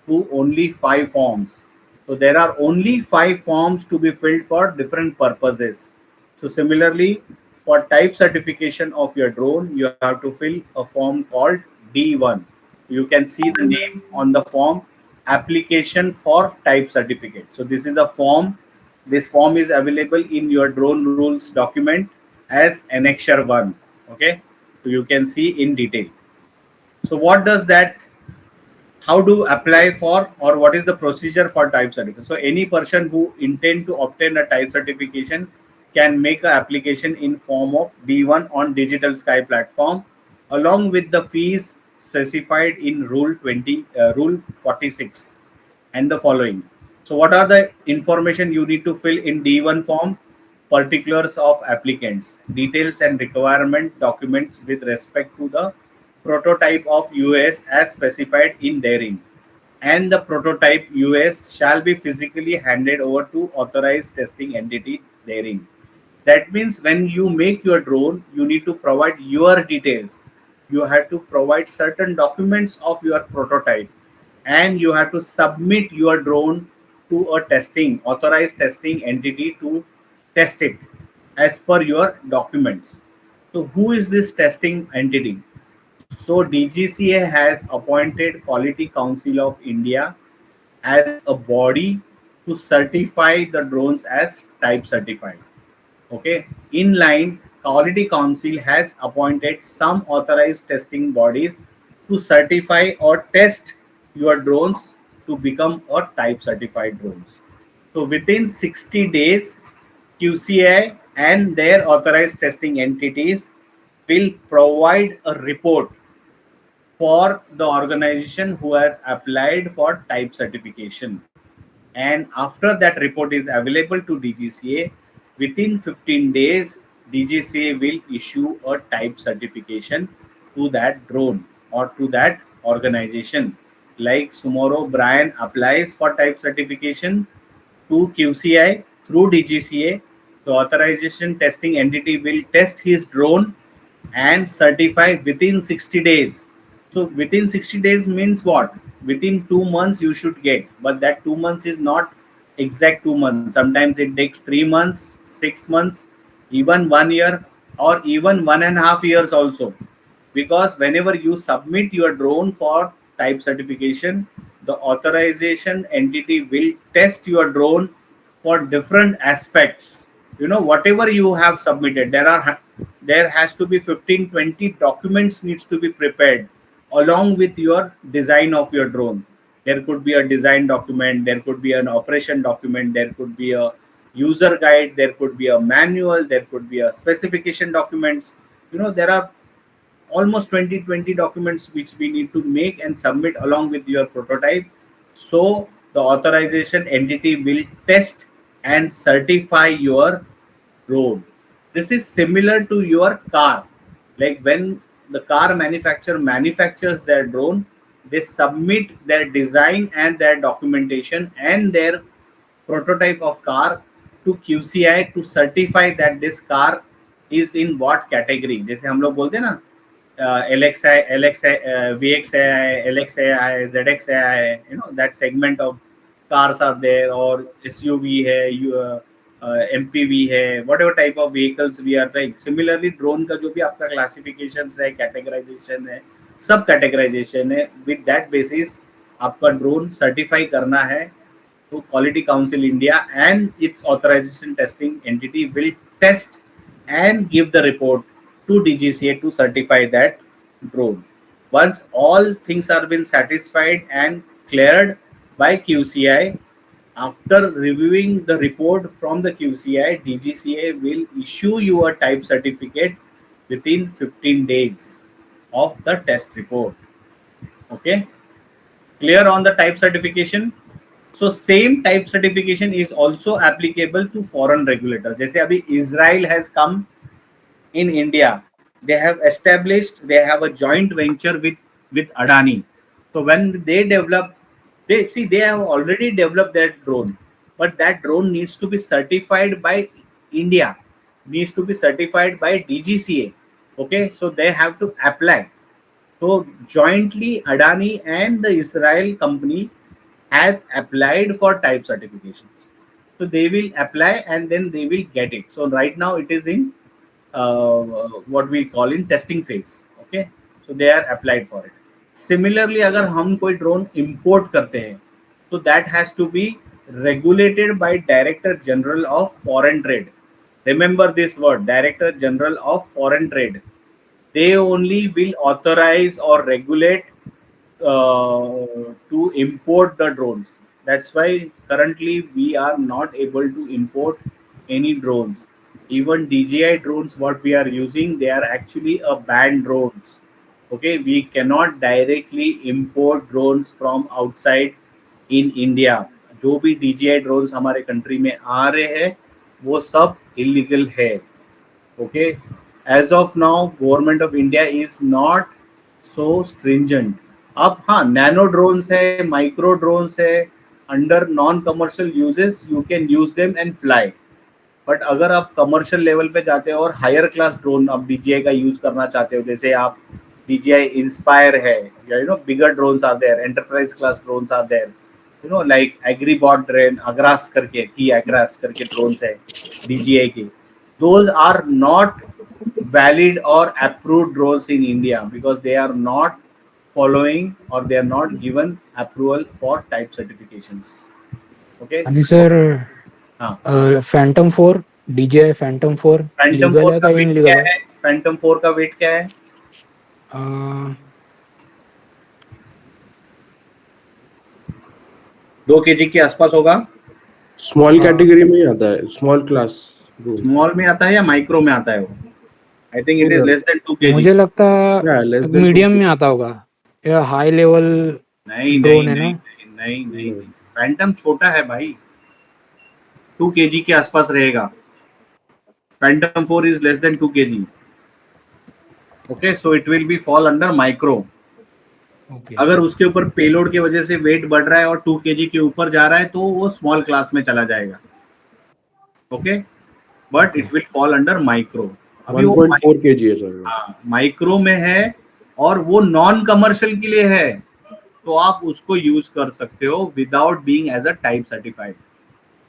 to only 5 forms. So there are only 5 forms to be filled for different purposes. So similarly, for type certification of your drone, you have to fill a form called D1. You can see the name on the form, application for type certificate. So this is a form. This form is available in your drone rules document as Annexure 1. Okay, so you can see in detail. So what does that, how to apply for, or what is the procedure for type certification? So any person who intend to obtain a type certification can make an application in form of D1 on Digital Sky platform along with the fees specified in Rule 46 and the following. So what are the information you need to fill in D1 form? Particulars of applicants, details and requirement documents with respect to the prototype of US as specified in therein, and the prototype US shall be physically handed over to authorized testing entity therein. That means when you make your drone, you need to provide your details. You have to provide certain documents of your prototype, and you have to submit your drone to a testing authorized testing entity to test it as per your documents. So who is this testing entity? So DGCA has appointed Quality Council of India as a body to certify the drones as type certified. Okay, in line, Quality Council has appointed some authorized testing bodies to certify or test your drones to become a type certified drones. So within 60 days, QCI and their authorized testing entities will provide a report for the organization who has applied for type certification. And after that report is available to DGCA, within 15 days, DGCA will issue a type certification to that drone or to that organization. Like tomorrow, Brian applies for type certification to QCI through DGCA. The authorization testing entity will test his drone and certify within 60 days. So within 60 days means what? Within 2 months you should get, but that 2 months is not exact 2 months. Sometimes it takes 3 months, 6 months, even 1 year, or even 1.5 years also. Because whenever you submit your drone for type certification, the authorization entity will test your drone for different aspects. Whatever you have submitted, there has to be 15-20 documents needs to be prepared along with your design of your drone. There could be a design document, there could be an operation document, there could be a user guide, there could be a manual, there could be a specification documents. There are almost 20 documents which we need to make and submit along with your prototype. So the authorization entity will test and certify your road. This is similar to your car. Like when the car manufacturer manufactures their drone, they submit their design and their documentation and their prototype of car to QCI to certify that this car is in what category. जैसे हम लोग बोलते हैं ना LXI, VXI, LXI, ZXI, that segment of cars are there, or SUV है, MPV है, whatever type of vehicles we are like. Similarly, drone का जो भी आपका classifications है, categorization है, सब categorization है. With that basis, आपका drone certify करना है, तो Quality Council India and its authorization testing entity will test and give the report to DGCA to certify that drone. Once all things are been satisfied and cleared by QCI, after reviewing the report from the QCI, DGCA will issue you a type certificate within 15 days of the test report. Okay, clear on the type certification? So same type certification is also applicable to foreign regulators. जैसे अभी Israel has come in India, they have established, they have a joint venture with Adani. So when they develop, they have already developed that drone, but that drone needs to be certified by India, needs to be certified by DGCA. Okay, so they have to apply. So jointly Adani and the Israel company has applied for type certifications. So they will apply and then they will get it. So right now it is in what we call in testing phase. Okay, so they are applied for it. Similarly, अगर हम कोई drone import करते हैं, तो that has to be regulated by Director General of Foreign Trade. Remember this word, Director General of Foreign Trade. They only will authorize or regulate to import the drones. That's why currently we are not able to import any drones. Even DJI drones, what we are using, they are actually a banned drones. Okay, we cannot directly import drones from outside in India. जो भी DJI drones हमारे country में आ रहे हैं, वो सब illegal है. Okay, as of now, government of India is not so stringent. अब हाँ, nano drones है, micro drones है, under non-commercial uses you can use them and fly. But अगर आप कमर्शियल लेवल पे जाते हो और हायर क्लास ड्रोन आप DJI का यूज करना चाहते हो, जैसे आप DJI इंस्पायर है, या bigger drones are there, enterprise class drones are there, like Agribot drone, Agras करके, की अग्रास करके ड्रोन्स है DJI के. Those are not valid or approved drones in India because they are not following or they are not given approval for type certifications. Okay. आणि sir हाँ, Phantom 4 DJI Phantom 4 Phantom legal 4 है का का wait क्या illegal है? Phantom 4 का wait क्या है? है? 2 kg के आसपास होगा. स्मॉल कैटेगरी में ही आता है, स्मॉल क्लास. स्मॉल में आता है या माइक्रो में आता है वो? I think it is less than 2 kg. मुझे लगता Yeah, less than मीडियम 2 में आता होगा या हाई लेवल नहीं ड्रोन नहीं है नहीं ना. नहीं नहीं, फैंटम छोटा है भाई, 2 kg के आसपास रहेगा. Phantom 4 is less than 2 kg. Okay, so it will be fall under micro. Okay. अगर उसके ऊपर पेलोड की वजह से वेट बढ़ रहा है और 2 kg के ऊपर जा रहा है तो वो स्मॉल क्लास में चला जाएगा. Okay, but it will fall under micro. अभी वो 1.4 kg है सर. माइक्रो में है और वो नॉन कमर्शियल के लिए है, तो आप उसको यूज कर सकते हो without being as a type certified.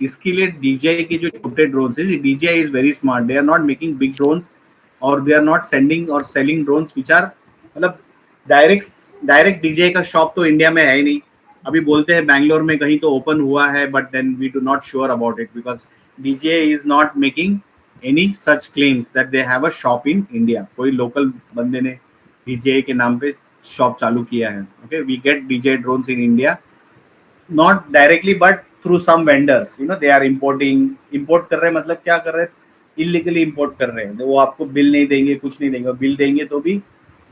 इसके लिए DJI के जो छोटे ड्रोन्स है, DJI is very smart. They are not making big drones और दे आर नॉट सेंडिंग और सेलिंग ड्रोन्स विच आर, मतलब डायरेक्ट DJI का शॉप तो इंडिया में है ही नहीं. अभी बोलते हैं बैंगलोर में कहीं तो ओपन हुआ है, but then we do not sure about it because DJI is not making any such claims that they have a shop in India. कोई लोकल बंदे ने DJI के नाम पे शॉप चालू किया है. Okay, we get DJI drones in India, not directly but through some vendors. They are import कर रहे हैं. मतलब क्या कर रहे हैं? इलीगली इम्पोर्ट कर रहे हैं. वो आपको बिल नहीं देंगे, कुछ नहीं देंगे. बिल देंगे तो भी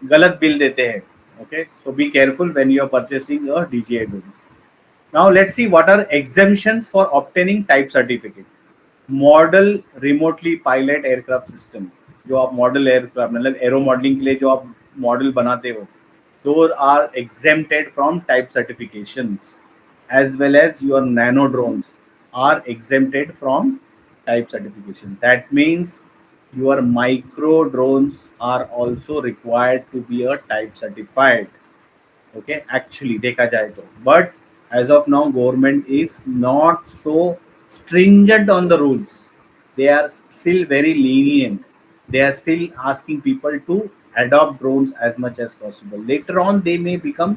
गलत बिल देते हैं. Okay, so be careful when you are purchasing a DJI drones. Now let's see what are exemptions for obtaining type certificate. Model remotely pilot aircraft system. जो आप मॉडल एयरक्राफ्ट मतलब एरो मॉडलिंग के लिए जो आप model बनाते हो, those are exempted from type certifications, as well as your nano drones are exempted from type certification. That means your micro drones are also required to be a type certified. Okay, actually देखा जाए तो, but as of now government is not so stringent on the rules. They are still very lenient. They are still asking people to adopt drones as much as possible. Later on they may become,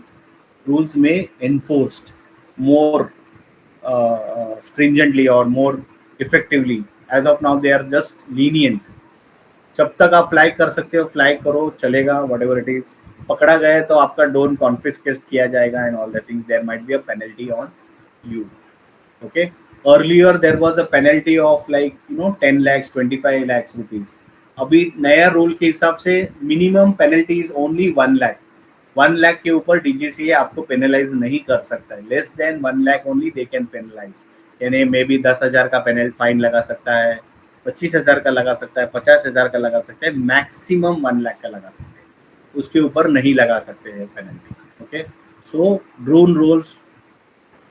rules may enforced more stringently or more effectively. As of now they are just lenient. जब तक आप fly कर सकते हो fly करो, चलेगा, what ever it is. पकड़ा गया तो आपका ड्रोन कॉन्फिस्केट किया जाएगा and all the things. There might be a penalty on you. Okay, earlier there was a penalty of like 10 lakhs 25 lakhs rupees. अभी नया रूल के हिसाब से minimum penalty is only 1 lakh. 1 lakh के ऊपर DGCA आपको पेनलाइज नहीं कर सकता है. Less than 1 lakh only they can penalise. यानी मे बी 10,000 का फाइन लगा सकता है, 25,000 का लगा सकता है, 50,000 का लगा सकता है, मैक्सिमम 1 लाख का लगा सकते हैं. उसके ऊपर नहीं लगा सकते हैं penalty. Okay, so drone rules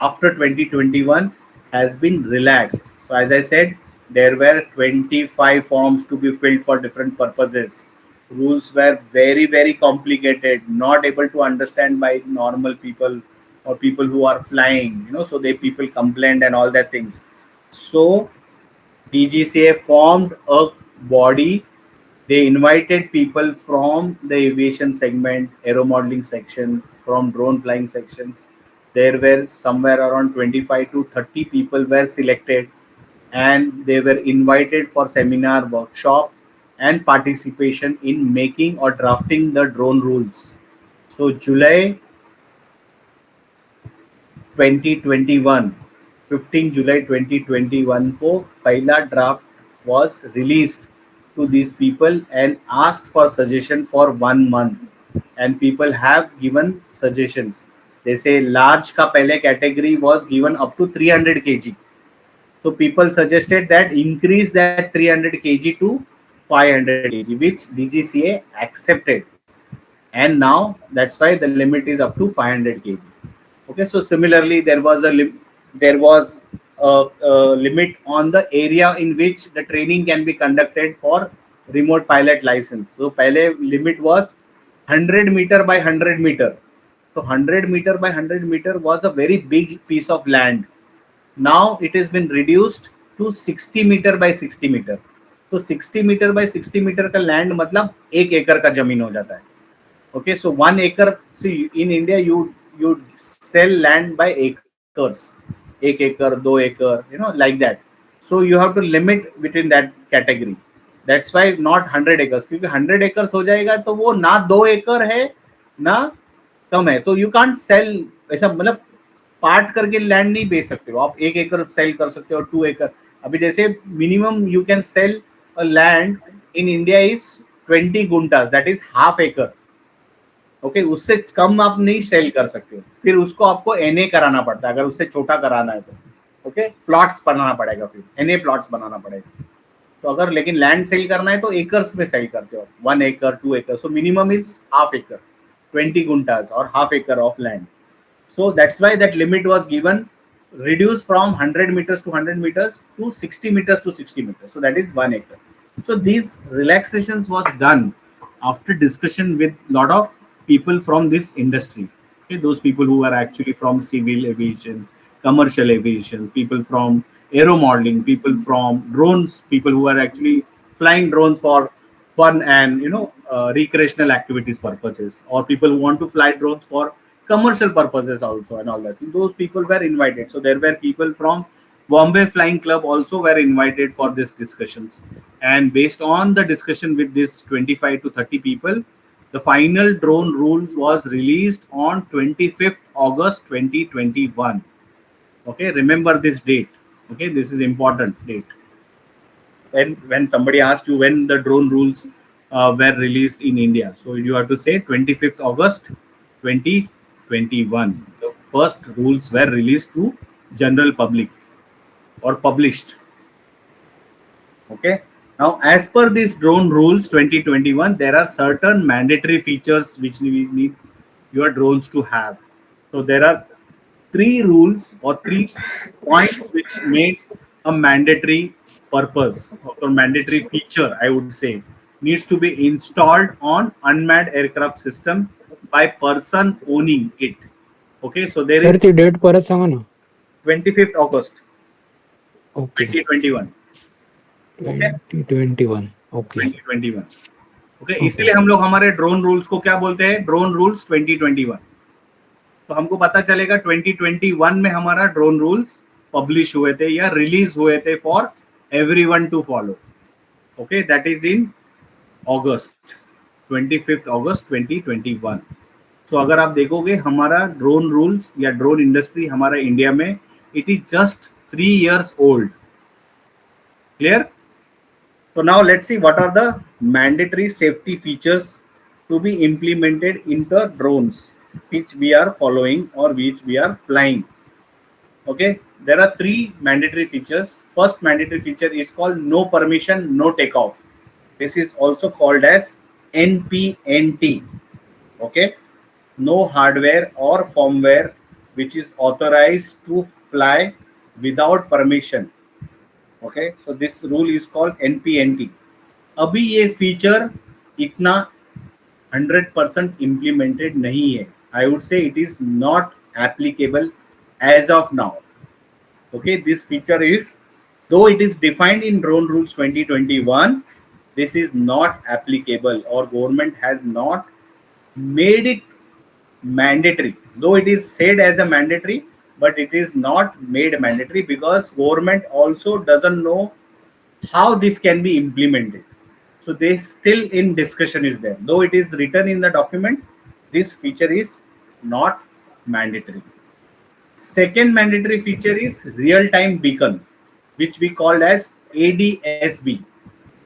after 2021 has been relaxed. So as I said, there were 25 forms to be filled for different purposes. Rules were very very complicated, not able to understand by normal people or people who are flying, so they people complained and all that things. So DGCA formed a body. They invited people from the aviation segment, aero modeling sections, from drone flying sections. There were somewhere around 25 to 30 people were selected, and they were invited for seminar, workshop, and participation in making or drafting the drone rules. So July 2021, 15 July 2021 को पहला draft was released to these people and asked for suggestion for 1 month, and people have given suggestions. जैसे large का पहले category was given up to 300 kg. So people suggested that increase that 300 kg to 500 kg, which DGCA accepted, and now that's why the limit is up to 500 kg. Okay, so similarly there was a limit on the area in which the training can be conducted for remote pilot license. So पहले limit was 100 meter by 100 meter. So 100 meter by 100 meter was a very big piece of land. Now it has been reduced to 60 meter by 60 meter. तो 60 meter by 60 meter का land मतलब 1 एकड़ का जमीन हो जाता है. Okay, so 1 acre. See, in India you sell land by acres. 1 acre, 2 acre, like that. So you have to limit between that category. That's why not 100 acres. क्योंकि 100 acres हो जाएगा तो वो ना 2 एकड़ है ना कम है. तो you can't sell ऐसा, मतलब पार्ट करके लैंड नहीं बेच सकते हो आप. 1 एकड़ सेल कर सकते हो, 2 एकड़. अभी जैसे minimum you can sell a land in India is 20 guntas, that is half एकड़. ओके, उससे कम आप नहीं सेल कर सकते हो. फिर उसको आपको NA कराना पड़ता है अगर उससे छोटा कराना है तो. ओके, प्लॉट्स बनाना पड़ेगा, फिर NA प्लॉट्स बनाना पड़ेगा. तो अगर लेकिन लैंड सेल करना है तो एकर्स में सेल करते हो, 1 acre 2 acre. So minimum is half एकड़, 20 गुंटास और हाफ एकड़ of land. So that's why that limit was given, reduced from 100 meters to 100 meters to 60 meters to 60 meters. So that is 1 acre. So these relaxations was done after discussion with lot of people from this industry. Okay, those people who are actually from civil aviation, commercial aviation, people from aero modeling, people from drones, people who are actually flying drones for fun and recreational activities purposes, or people who want to fly drones for commercial purposes also and all that. Those people were invited. So there were people from Bombay Flying Club also were invited for these discussions. And based on the discussion with this 25 to 30 people, The final drone rules was released on 25th August 2021. Okay, remember this date. Okay, this is important date. When somebody asked you when the drone rules were released in India, so you have to say 25th August 2021. The first rules were released to general public or published. Okay. Now, as per these drone rules 2021, there are certain mandatory features which we need your drones to have. So there are three rules or three points which make a mandatory purpose or mandatory feature, I would say, needs to be installed on unmanned aircraft system by person owning it. Okay, so there sir is ती date परत सांगा ना. 25th August okay. 2021. Okay, 2021. Okay. 2021. Okay, Okay. इसीलिए हम लोग हमारे drone rules को क्या बोलते हैं? Drone rules 2021. तो हमको पता चलेगा 2021 में हमारा ड्रोन रूल्स पब्लिश हुए थे या रिलीज हुए थे for everyone to follow. Okay, that is in August 25th August 2021. सो अगर आप देखोगे हमारा ड्रोन रूल्स या ड्रोन इंडस्ट्री हमारा इंडिया में it is just 3 years old. Clear? So now let's see what are the mandatory safety features to be implemented in the drones which we are following or which we are flying. Okay, there are 3 mandatory features. First mandatory feature is called no permission, no takeoff. This is also called as NPNT. Okay, no hardware or firmware which is authorized to fly without permission. Okay, so this rule is called NPNT. अभी ये feature इतना 100% implemented नहीं है. I would say it is not applicable as of now. Okay, this feature is, though it is defined in drone rules 2021, this is not applicable or government has not made it mandatory. Though it is said as a mandatory, but it is not made mandatory because government also doesn't know how this can be implemented. So they still in discussion is there. Though it is written in the document, this feature is not mandatory. Second mandatory feature is real-time beacon, which we call as ADSB.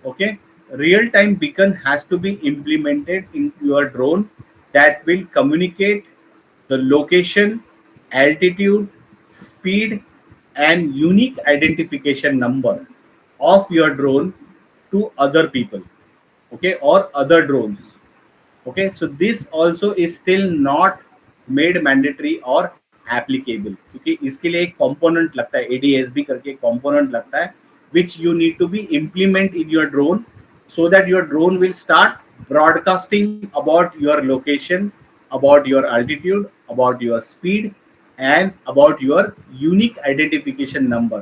Okay, real-time beacon has to be implemented into your drone that will communicate the location, altitude, speed, and unique identification number of your drone to other people, okay, or other drones. Okay, so this also is still not made mandatory or applicable, क्योंकि इसके लिए एक component लगता है, ADSB करके एक component लगता है which you need to be implement in your drone so that your drone will start broadcasting about your location, about your altitude, about your speed and about your unique identification number.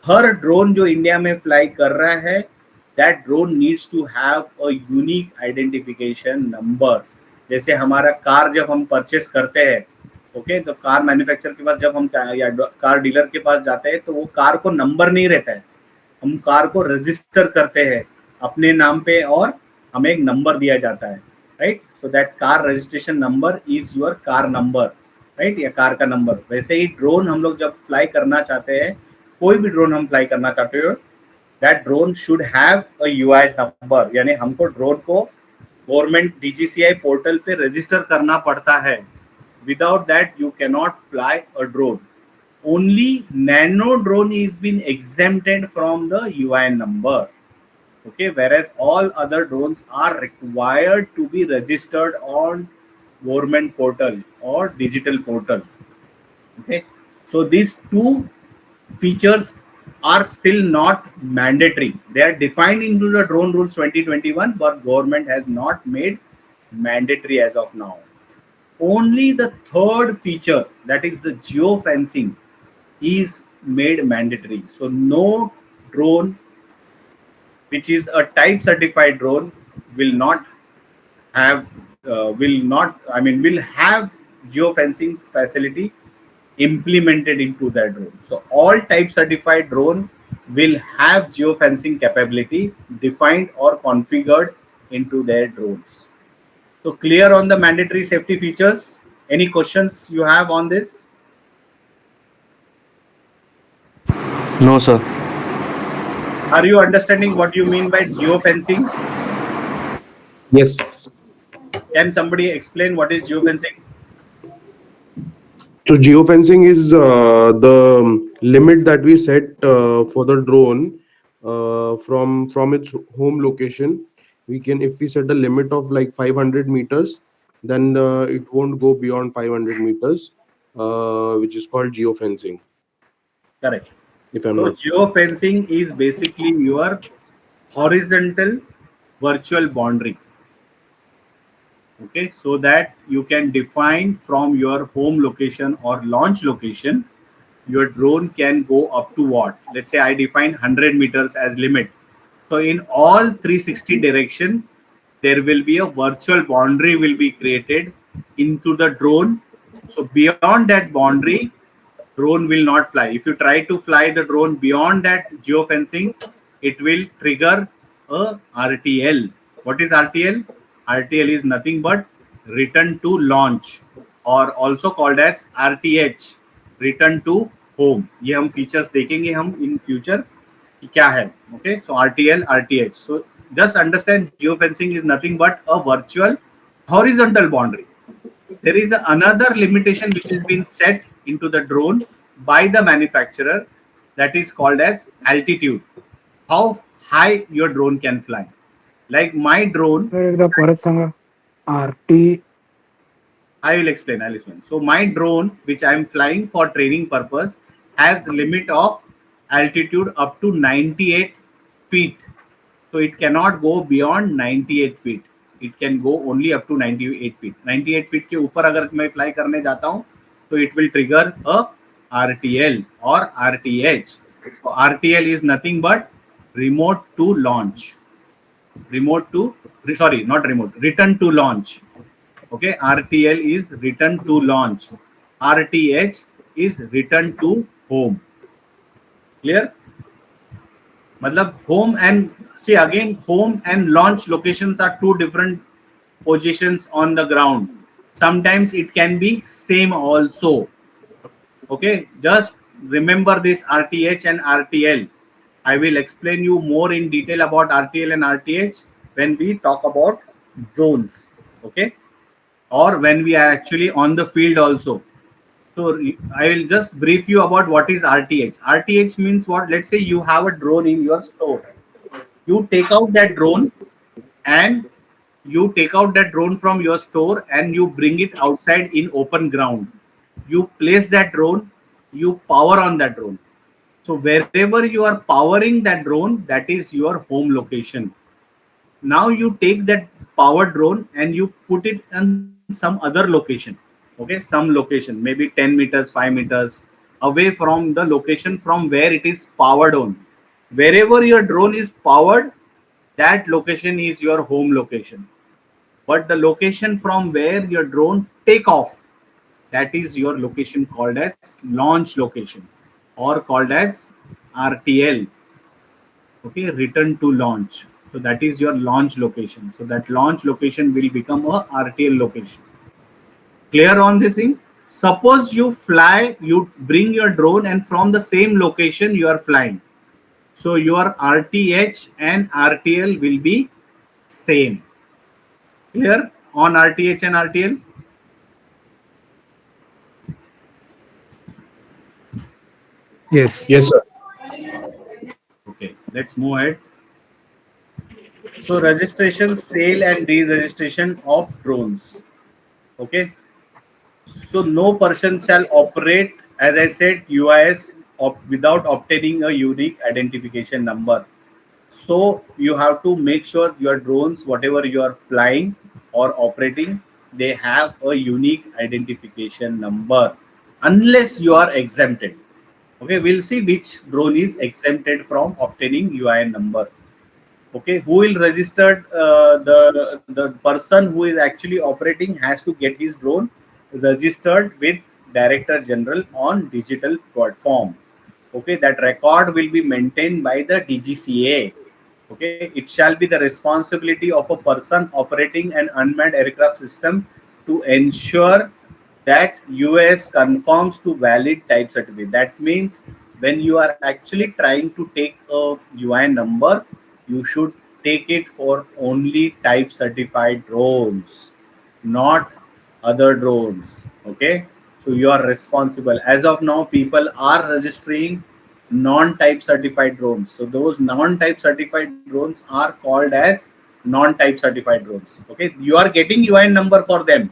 Her drone जो India में fly कर रहा है, that drone needs to have a unique identification number. जैसे हमारा car जब हम purchase करते हैं, ओके, तो कार मैन्युफैक्चरर के पास जब हम या कार डीलर के पास जाते हैं तो वो कार को नंबर नहीं रहता है, हम कार को रजिस्टर करते हैं अपने नाम पे और हमें एक नंबर दिया जाता है, right. So that car registration number is your car number, right, या कार का नंबर. वैसे ही ड्रोन हम लोग जब फ्लाई करना चाहते हैं, कोई भी ड्रोन हम फ्लाई करना चाहते हो, that drone should have a UI number, यानी हमको ड्रोन को गवर्नमेंट DGCI पोर्टल पे रजिस्टर करना पड़ता है. Without that you can not fly a drone. Only nano drone is been exempted from the UI number. Okay, whereas all other drones are required to be registered on government portal or digital portal. Okay, so these two features are still not mandatory. They are defined into the drone rules 2021, but government has not made mandatory as of now. Only the third feature, that is the geofencing, is made mandatory. So no drone which is a type certified drone will not have will have geofencing facility implemented into that drone. So all type certified drone will have geofencing capability defined or configured into their drones. So clear on the mandatory safety features? Any questions you have on this? No, sir. Are you understanding what you mean by geofencing? Yes. Can somebody explain what is geofencing? So geofencing is the limit that we set for the drone from its home location. We can, if we set a limit of like 500 meters, then it won't go beyond 500 meters, which is called geofencing. Correct. If I'm So not. geofencing is basically your horizontal virtual boundary. Okay, so that you can define from your home location or launch location, your drone can go up to what? Let's say I define 100 meters as limit. So in all 360 direction, there will be a virtual boundary will be created into the drone. So beyond that boundary, drone will not fly. If you try to fly the drone beyond that geofencing, it will trigger a RTL. What is RTL? RTL is nothing but return to launch, or also called as RTH, return to home. ये हम features देखेंगे हम in future कि क्या है. Okay, so RTL, RTH. So just understand geofencing is nothing but a virtual horizontal boundary. There is another limitation which has been set into the drone by the manufacturer, that is called as altitude. How high your drone can fly. Like my drone, तर एकदा परत सांगा. RT I will explain. I'll explain. So my drone, which I am flying for training purpose, has limit of altitude up to 98 feet. So it cannot go beyond 98 feet. It can go only up to 98 feet. 98 feet के ऊपर अगर मैं fly करने जाता हूँ, तो it will trigger a RTL or RTH. So RTL is nothing but remote to launch. Remote to, sorry, not remote, return to launch. Okay, RTL is return to launch. RTH is return to home. Clear? मतलब home and, see again, home and launch locations are two different positions on the ground. Sometimes it can be same also. Okay, just remember this RTH and RTL. I will explain you more in detail about RTL and RTH when we talk about zones. Okay, or when we are actually on the field also. So I will just brief you about what is RTH. RTH means what? Let's say you have a drone in your store. You take out that drone and you take out that drone from your store and you bring it outside in open ground. You place that drone, you power on that drone. So wherever you are powering that drone, that is your home location. Now you take that power drone and you put it in some other location. Okay, some location, maybe 10 meters, 5 meters away from the location from where it is powered on. Wherever your drone is powered, that location is your home location. But the location from where your drone take off, that is your location called as launch location or called as RTL. Okay, return to launch. So that is your launch location. So that launch location will become a RTL location. Clear on this thing? Suppose you fly, you bring your drone and from the same location you are flying. So your RTH and RTL will be same. Clear on RTH and RTL? Yes. Yes, sir. Okay, let's move ahead. So registration, sale and deregistration of drones. Okay. So no person shall operate, as I said, UIS without obtaining a unique identification number. So you have to make sure your drones, whatever you are flying or operating, they have a unique identification number, unless you are exempted. Okay, we'll see which drone is exempted from obtaining UIN number. Okay, who will register, the person who is actually operating has to get his drone registered with Director General on digital platform. Okay, that record will be maintained by the DGCA. Okay, it shall be the responsibility of a person operating an unmanned aircraft system to ensure that US conforms to valid type certificate. That means when you are actually trying to take a UN number, you should take it for only type certified drones, not other drones. Okay, so you are responsible. As of now, people are registering non-type certified drones. So those non-type certified drones are called as non-type certified drones. Okay, you are getting UN number for them,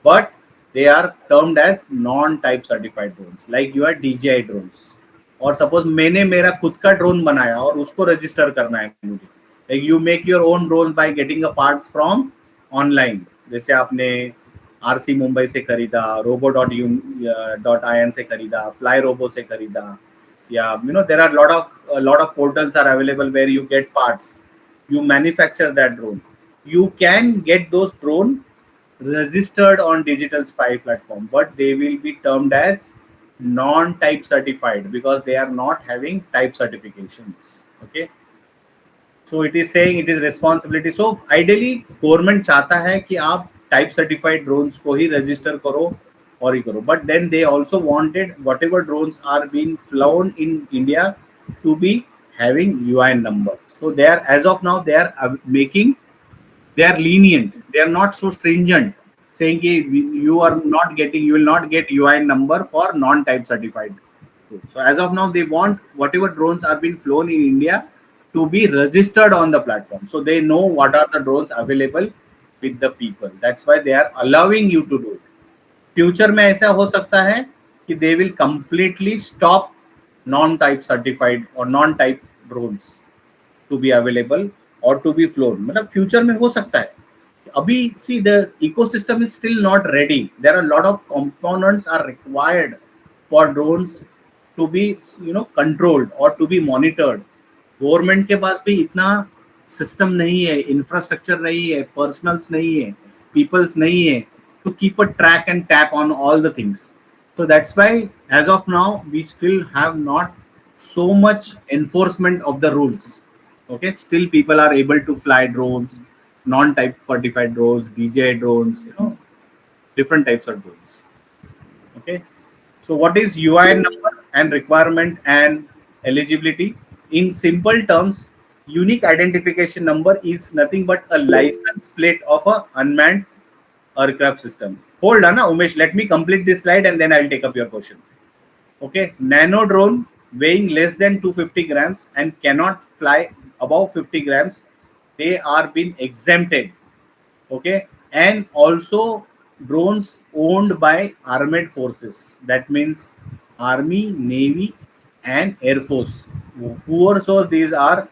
but they are termed as non-type certified drones, like your DJI drones. और suppose मैंने मेरा खुद का drone बनाया और उसको register करना है मुझे, like you make your own drone by getting a parts from online. जैसे आपने आरसी मुंबई से खरीदा, robo.in से खरीदा, फ्लाई रोबो से खरीदा, या there are lot of portals are available where you get parts, you manufacture that drone, you can get those drone registered on Digital Spy platform, but they will be termed as non-type certified because they are not having type certifications. Okay, so it is saying it is responsibility. So ideally government चाहता है कि आप type certified drones को ही register करो और ही करो, but then they also wanted whatever drones are being flown in India to be having UN number. So they are, as of now, they are making, they are lenient, they are not so stringent, saying ki you are not getting, you will not get UI number for non-type certified. So as of now, they want whatever drones are being flown in India to be registered on the platform, so they know what are the drones available with the people. That's why they are allowing you to do it. Future में ऐसा हो सकता है कि they will completely stop non type certified और non type drones to be available और to be flown. मतलब future में हो सकता है. अभी see the ecosystem is still not ready. There are lot of components are required for drones to be controlled और to be monitored. Government के पास भी इतना सिस्टम नहीं है, इंफ्रास्ट्रक्चर नहीं है, पर्सनल्स नहीं है, पीपल्स नहीं है to keep a track and tap on all the things. So that's why as of now we still have not so much enforcement of the rules. Okay, still people are able to fly drones, non-type certified drones, DJI drones, different types of drones. Okay, so what is UI number and requirement and eligibility? In simple terms, unique identification number is nothing but a license plate of a unmanned aircraft system. Hold on, Umesh. Let me complete this slide and then I'll take up your question. Okay, nano drone weighing less than 250 grams and cannot fly above 50 grams. They are being exempted. Okay, and also drones owned by armed forces. That means Army, Navy, and Air Force. Whoever these are,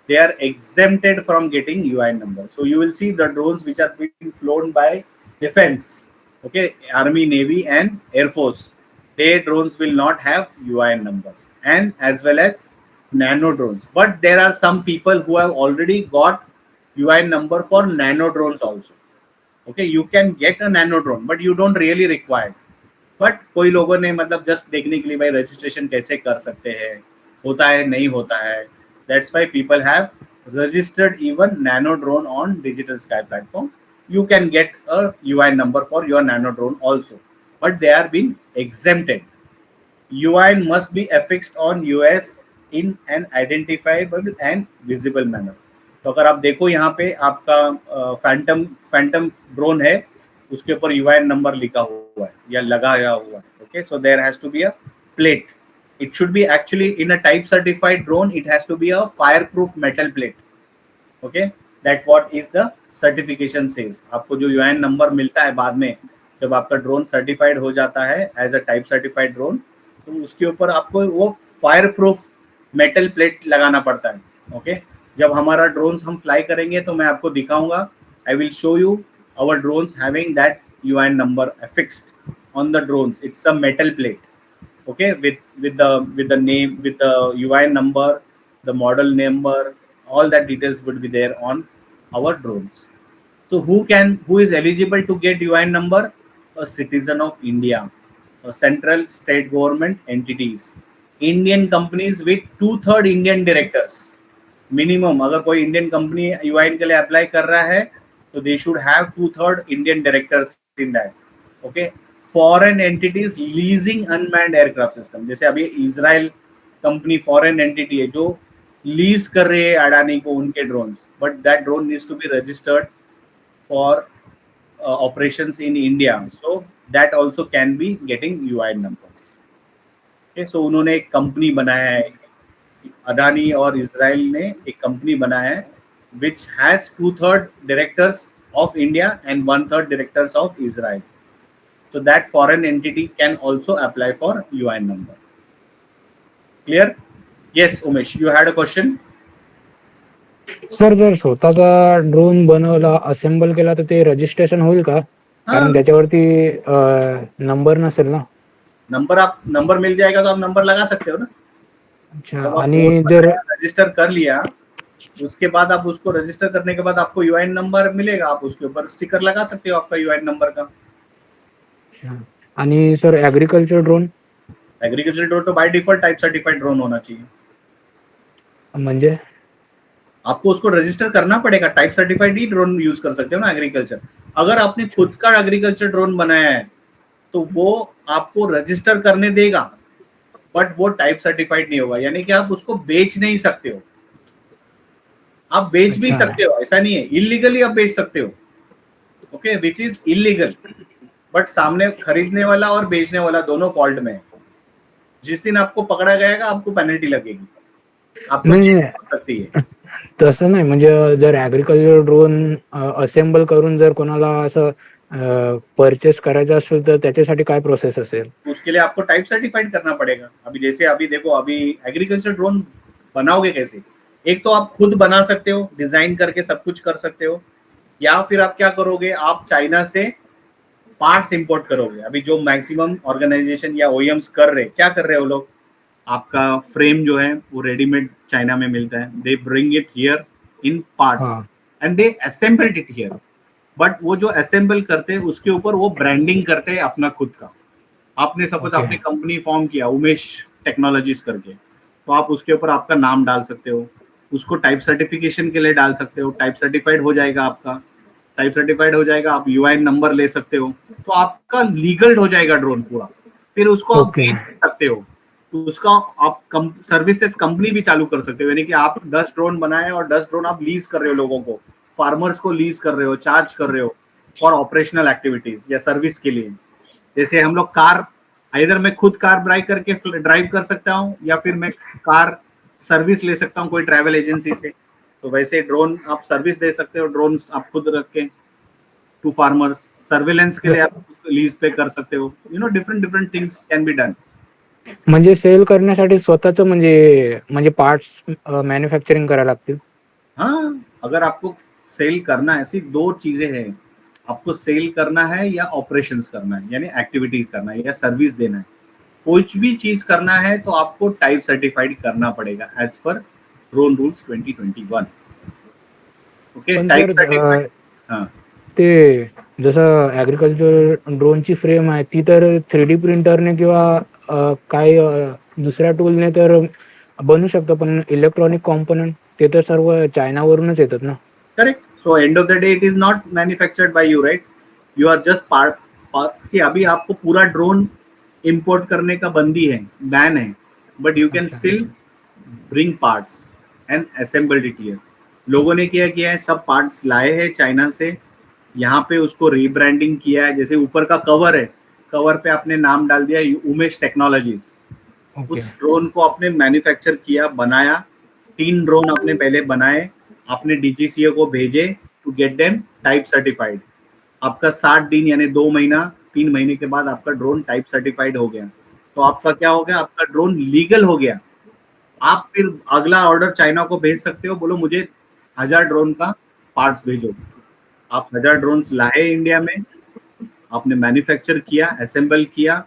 they are exempted from getting UI number. So you will see the drones which are being flown by defense, okay, Army, Navy, and Air Force, their drones will not have UIN numbers, and as well as nano drones. But there are some people who have already got UIN number for nano drones also. Okay, you can get a nano drone, but you don't really require. But कोई लोगों ने मतलब just देखने के लिए भाई registration कैसे कर सकते हैं, होता है नहीं होता है. That's why people have registered even nano drone on digital sky platform. You can get a UI number for your nano drone also, but they are being exempted. UI must be affixed on US in an identifiable and visible manner. तो अगर आप देखो यहाँ पे आपका Phantom drone है, उसके ऊपर UI नंबर लिखा हुआ है या लगाया हुआ है. Okay, so there has to be a plate. It should be actually in a type certified drone. It has to be a fireproof metal plate. Okay, that what is the certification says. आपको जो UN number मिलता है बाद में जब आपका drone certified हो जाता है as a type certified drone, तो उसके ऊपर आपको वो फायर प्रूफ मेटल प्लेट लगाना पड़ता है. ओके, जब हमारा ड्रोन्स हम फ्लाई करेंगे तो मैं आपको दिखाऊंगा. I will show you our drones having that UN number fixed on the drones. It's a metal plate. Okay, with the name, with the UIN number, the model number, all that details would be there on our drones. So who is eligible to get UIN number? A citizen of India, a central state government entities, Indian companies with 2/3 Indian directors. Minimum अगर कोई Indian company यूआईन के लिए apply कर रहा है तो they should have 2/3 Indian directors in that. Okay, foreign entities leasing unmanned aircraft system, जैसे अभी इजराइल कंपनी फॉरेन एंटिटी है जो लीज कर रही है अडानी को उनके drones, but that drone needs to be registered for operations in India, so that also can be getting UIN numbers। okay, so उन्होंने एक कंपनी बनाया है, अडानी और इजराइल ने एक कंपनी बनाया है which has 2/3 directors of India and 1/3 directors of Israel, so that foreign entity can also apply for UIN number। clear? Yes, Umesh, you had a question? Sir जर स्वतःचा ड्रोन बनवला असेंबल केला तर ते रजिस्ट्रेशन होईल का? कारण हाँ, त्याच्यावरती नंबर नसेल ना. नंबर मिल जाएगा तो आप नंबर लगा सकते हो ना। अच्छा. जब आप आणि ड्रोन जर बनाया, रजिस्टर कर लिया, उसके बाद आप उसको रजिस्टर करने के बाद आपको यूआईएन नंबर मिलेगा, आप उसके ऊपर स्टिकर लगा सकते हो आपका यूआईएन नंबर का। अच्छा. आणि sir agriculture drone agriculture drone तो by default type certified drone होना चाहिए, म्हणजे आपको उसको रजिस्टर करना पड़ेगा, टाइप सर्टिफाइड ही ड्रोन यूज कर सकते हो ना एग्रीकल्चर। अगर आपने खुद का एग्रीकल्चर ड्रोन बनाया है तो वो आपको रजिस्टर करने देगा, बट वो टाइप सर्टिफाइड नहीं होगा, यानी कि आप उसको बेच नहीं सकते हो। आप बेच भी अच्छा. सकते हो, ऐसा नहीं है, इलीगली आप बेच सकते हो। Okay, which is illegal, but सामने खरीदने वाला और बेचने वाला दोनों फॉल्ट में है। जिस दिन आपको पकड़ा जाएगा आपको पेनल्टी लगेगी, आपको नहीं, जेल नहीं. हो सकती है। तसं नाही, म्हणजे जर ऍग्रीकल्चर ड्रोन असेंबल करून जर कोणाला असं परचेस करायचं असेल तर त्याच्यासाठी काय प्रोसेस असेल? उसके लिए आपको टाइप सर्टिफाइड करना पड़ेगा। अभी जैसे अभी देखो, अभी एग्रीकल्चर ड्रोन बनाओगे कैसे? एक तो आप खुद बना सकते हो, डिजाइन करके सब कुछ कर सकते हो, या फिर आप क्या करोगे, आप चाइना से पार्ट्स इंपोर्ट करोगे। अभी जो मैक्सिमम ऑर्गेनाइजेशन या ओईएम्स कर रहे, क्या कर रहे हैं वो लोग, आपका फ्रेम जो है वो रेडीमेड चाइना में मिलता है, they bring it here in parts and they assembled it here, but वो जो असेंबल करते हैं उसके ऊपर वो ब्रांडिंग करते हैं अपना खुद का। आपने सपोज Okay. आपने कंपनी फॉर्म किया उमेश टेक्नोलॉजीज करके, तो आप उसके ऊपर आपका नाम डाल सकते हो, उसको टाइप सर्टिफिकेशन के लिए डाल सकते हो, टाइप सर्टिफाइड हो जाएगा आपका, टाइप सर्टिफाइड हो जाएगा, आप यूआईएन नंबर ले सकते हो, तो आपका लीगल हो जाएगा ड्रोन पूरा। फिर उसको आप Okay. बेच सकते हो, तो उसका आप सर्विसेज कंपनी भी चालू कर सकते हो, यानी कि आप 10 ड्रोन बनाए और 10 ड्रोन आप लीज कर रहे हो, लोगों को, फार्मर्स को लीज कर रहे हो, चार्ज कर रहे हो फॉर ऑपरेशनल एक्टिविटीज या सर्विस के लिए। जैसे हम लोग कार, इधर मैं खुद कार ड्राइव कर सकता हूँ, या फिर मैं कार सर्विस ले सकता हूँ कोई ट्रैवल एजेंसी से, तो वैसे ड्रोन आप सर्विस दे सकते हो, ड्रोन आप खुद रख के टू फार्मर्स, सर्विलेंस के लिए आप लीज पे कर सकते हो, different different things can be done. म्हणजे सेल करण्यासाठी स्वतःच म्हणजे पार्ट्स मॅन्युफॅक्चरिंग करायला लागतील? हाँ, अगर आपको सेल करना है, ऐसी दो चीजें हैं, आपको सेल करना है या ऑपरेशंस करना है, यानी एक्टिविटी करना है या सर्विस देना है, कुछ भी चीज करना है तो आपको टाइप सर्टिफाइड करना पड़ेगा as per drone rules 2021। Okay, पण टाइप सर सर्टिफाइड। हाँ, ते जसं ऍग्रीकल्चर ड्रोनची फ्रेम आहे ती तर 3D प्रिंटरने किंवा काय दुसऱ्या टूलने तर बनू शकतं, पण इलेक्ट्रॉनिक कॉम्पोनंट ते तर सर्व चायनावरूनच येतात ना. Correct. So end of the day it is not manufactured by you, right? You are just part. See, अभी आपको पूरा ड्रोन इंपोर्ट करने का बंदी है, बैन है, बट यू कैन अच्छा. Still bring parts and assembled it here. लोगों ने क्या किया है, सब पार्ट्स लाए हैं चाइना से, यहाँ पे उसको रीब्रांडिंग किया है। जैसे ऊपर का कवर है, कवर पे आपने नाम डाल दिया उमेश टेक्नोलॉजीज, ओके. उस ड्रोन को आपने मैन्युफैक्चर किया, बनाया, 3 ड्रोन आपने पहले बनाए, आपने डीजीसीए को भेजे to get them type certified. आपका 60 दिन यानी 2 महीना 3 महीने के बाद आपका ड्रोन टाइप सर्टिफाइड हो गया, तो आपका क्या हो गया, आपका ड्रोन लीगल हो गया। आप फिर अगला ऑर्डर चाइना को भेज सकते हो, बोलो मुझे 1000 ड्रोन का पार्ट्स भेजो। आप 1000 ड्रोन लाए इंडिया में, आपने मैन्युफैक्चर किया, असेंबल किया,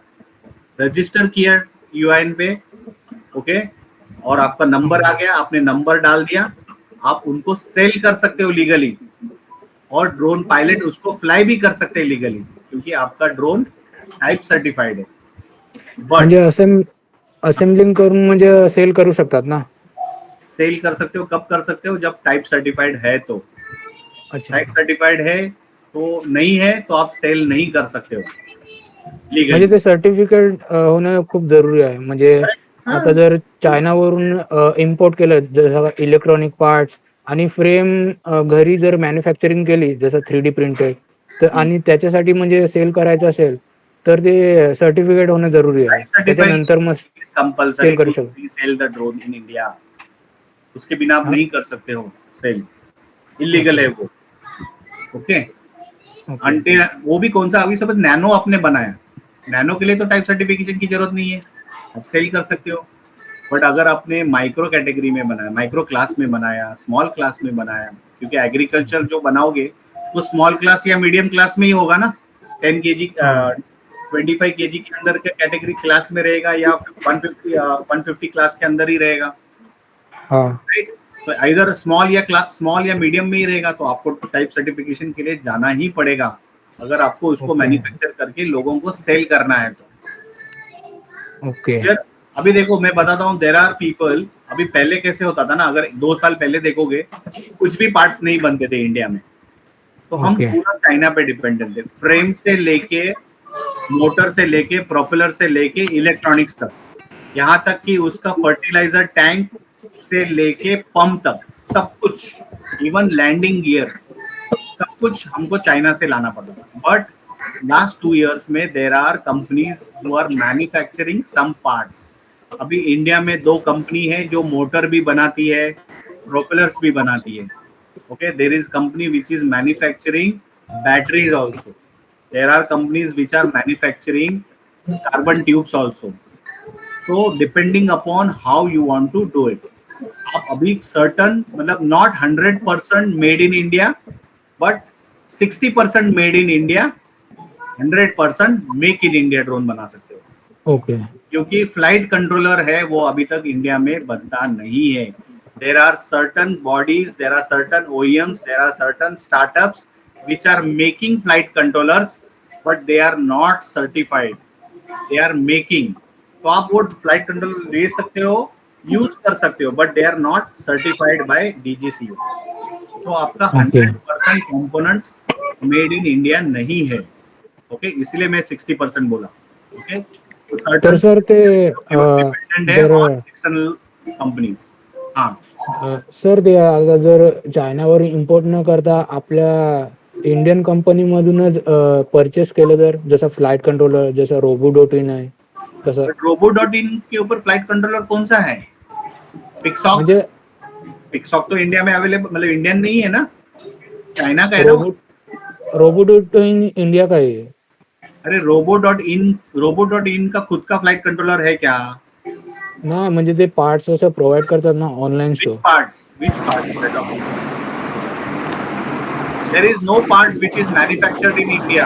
रजिस्टर किया यूआईएन पे, ओके, और आपका नंबर आ गया, आपने नंबर डाल दिया, आप उनको सेल कर सकते हो लीगली, और ड्रोन पायलट उसको फ्लाई भी कर सकते हैं लीगली, क्योंकि आपका ड्रोन टाइप सर्टिफाइड है। बट म्हणजे असेंबलिंग करून म्हणजे सेल करू शकतात ना. सेल कर सकते हो कब कर सकते हो, जब टाइप सर्टिफाइड है तो। अच्छा टाइप सर्टिफाइड है तो, नहीं है तो आप सेल नहीं कर सकते हो म्हणजे लीगली। ते सर्टिफिकेट होणं खूप जरुरी आहे. म्हणजे आता जर चायनावरून इम्पोर्ट केलं जसं इलेक्ट्रॉनिक पार्ट्स आणि फ्रेम घरी जर मॅन्युफॅक्चरिंग केली जसं 3D प्रिंटेड तर आणि त्याच्यासाठी म्हणजे सेल करायचं असेल तर ते सर्टिफिकेट होणं जरुरी आहे. टाइप सर्टिफाइड त्याच्यानंतर मग इज कंपल्सरी सेल करू टू शकतो. Sell the drone in India. उसके बिना आप हाँ, नहीं कर सकते हो सेल, इलीगल ओके, है वो। ओके, ओके, अंटे वो भी कौन सा, अभी सब नैनो आपने बनाया, नैनो के लिए तो टाइप सर्टिफिकेशन की जरूरत नहीं है, आप सेल कर सकते हो। बट अगर आपने माइक्रो कैटेगरी में बनाया, माइक्रो क्लास में बनाया, स्मॉल क्लास में बनाया, क्योंकि एग्रीकल्चर जो बनाओगे तो स्मॉल क्लास या मीडियम क्लास में ही होगा ना, 10 kg हाँ, 25 kg के अंदर के कैटेगरी क्लास में रहेगा या 150 क्लास के अंदर ही रहेगा, हाँ, राइट। तो इधर स्मॉल या मीडियम में ही रहेगा, तो आपको टाइप सर्टिफिकेशन के लिए जाना ही पड़ेगा अगर आपको उसको ओके, मैन्युफैक्चर करके लोगों को सेल करना है तो। ओके, यार अभी देखो मैं बताता हूँ, देर आर पीपल, अभी पहले कैसे होता था ना, अगर 2 साल पहले देखोगे कुछ भी पार्ट्स नहीं बनते थे इंडिया में, तो हम ओके, पूरा चाइना पे डिपेंडेंट थे, फ्रेम से लेके, मोटर से लेके, प्रोपेलर से लेके, इलेक्ट्रॉनिक्स तक, यहाँ तक कि उसका फर्टिलाइजर टैंक से लेके पंप तक, सब कुछ, इवन लैंडिंग गियर, सब कुछ हमको चाइना से लाना पड़ता था। बट लास्ट 2 years में there are companies who are manufacturing some parts. अभी इंडिया में 2 कंपनी है जो मोटर भी बनाती है, प्रोपेलर्स भी बनाती है। Okay, there is company which is manufacturing batteries also, there are companies which are manufacturing carbon tubes also. तो depending upon how you want to do it, आप अभी सर्टन, मतलब not 100% made in India, but 60% made in India, 100% make in India drone बना सकते हो। Okay, क्योंकि flight controller है वो अभी तक इंडिया में बनता नहीं है। There are certain bodies, there are certain OEMs, there are certain startups which are making flight controllers, but they are not certified, they are making. तो आप वो फ्लाइट कंट्रोलर ले सकते हो, यूज कर सकते हो, but they are not certified by DGCA. तो आपका okay. 100% components made in India नहीं है। ओके, इसलिए मैं 60% बोला। ओके, तो तर सर्टन सर ते डिपेंडेंट है जर ऑन एक्सटर्नल कंपनीज। हाँ, सर ते आता जर चायनावर इम्पोर्ट न करता आपल्या इंडियन कंपनीमधूनच परचेस केलं तर जसं फ्लाइट कंट्रोलर जसं रोबो.इन आहे तसं बट रोबो.इन के ऊपर फ्लाइट कंट्रोलर कौन सा है? पिक्सॉक, म्हणजे पिक्सॉक तो इंडिया में अवेलेबल, मतलब इंडियन नहीं है ना, चाइना का है ना वो। रोबो.इन इंडिया का आहे. अरे रोबो.इन का खुद का फ्लाइट कंट्रोलर है क्या? ना म्हणजे ते पार्ट्स असं प्रोव्हाइड करतात ना online Which store. parts? Which parts you are talking about? There is no parts which is manufactured in India.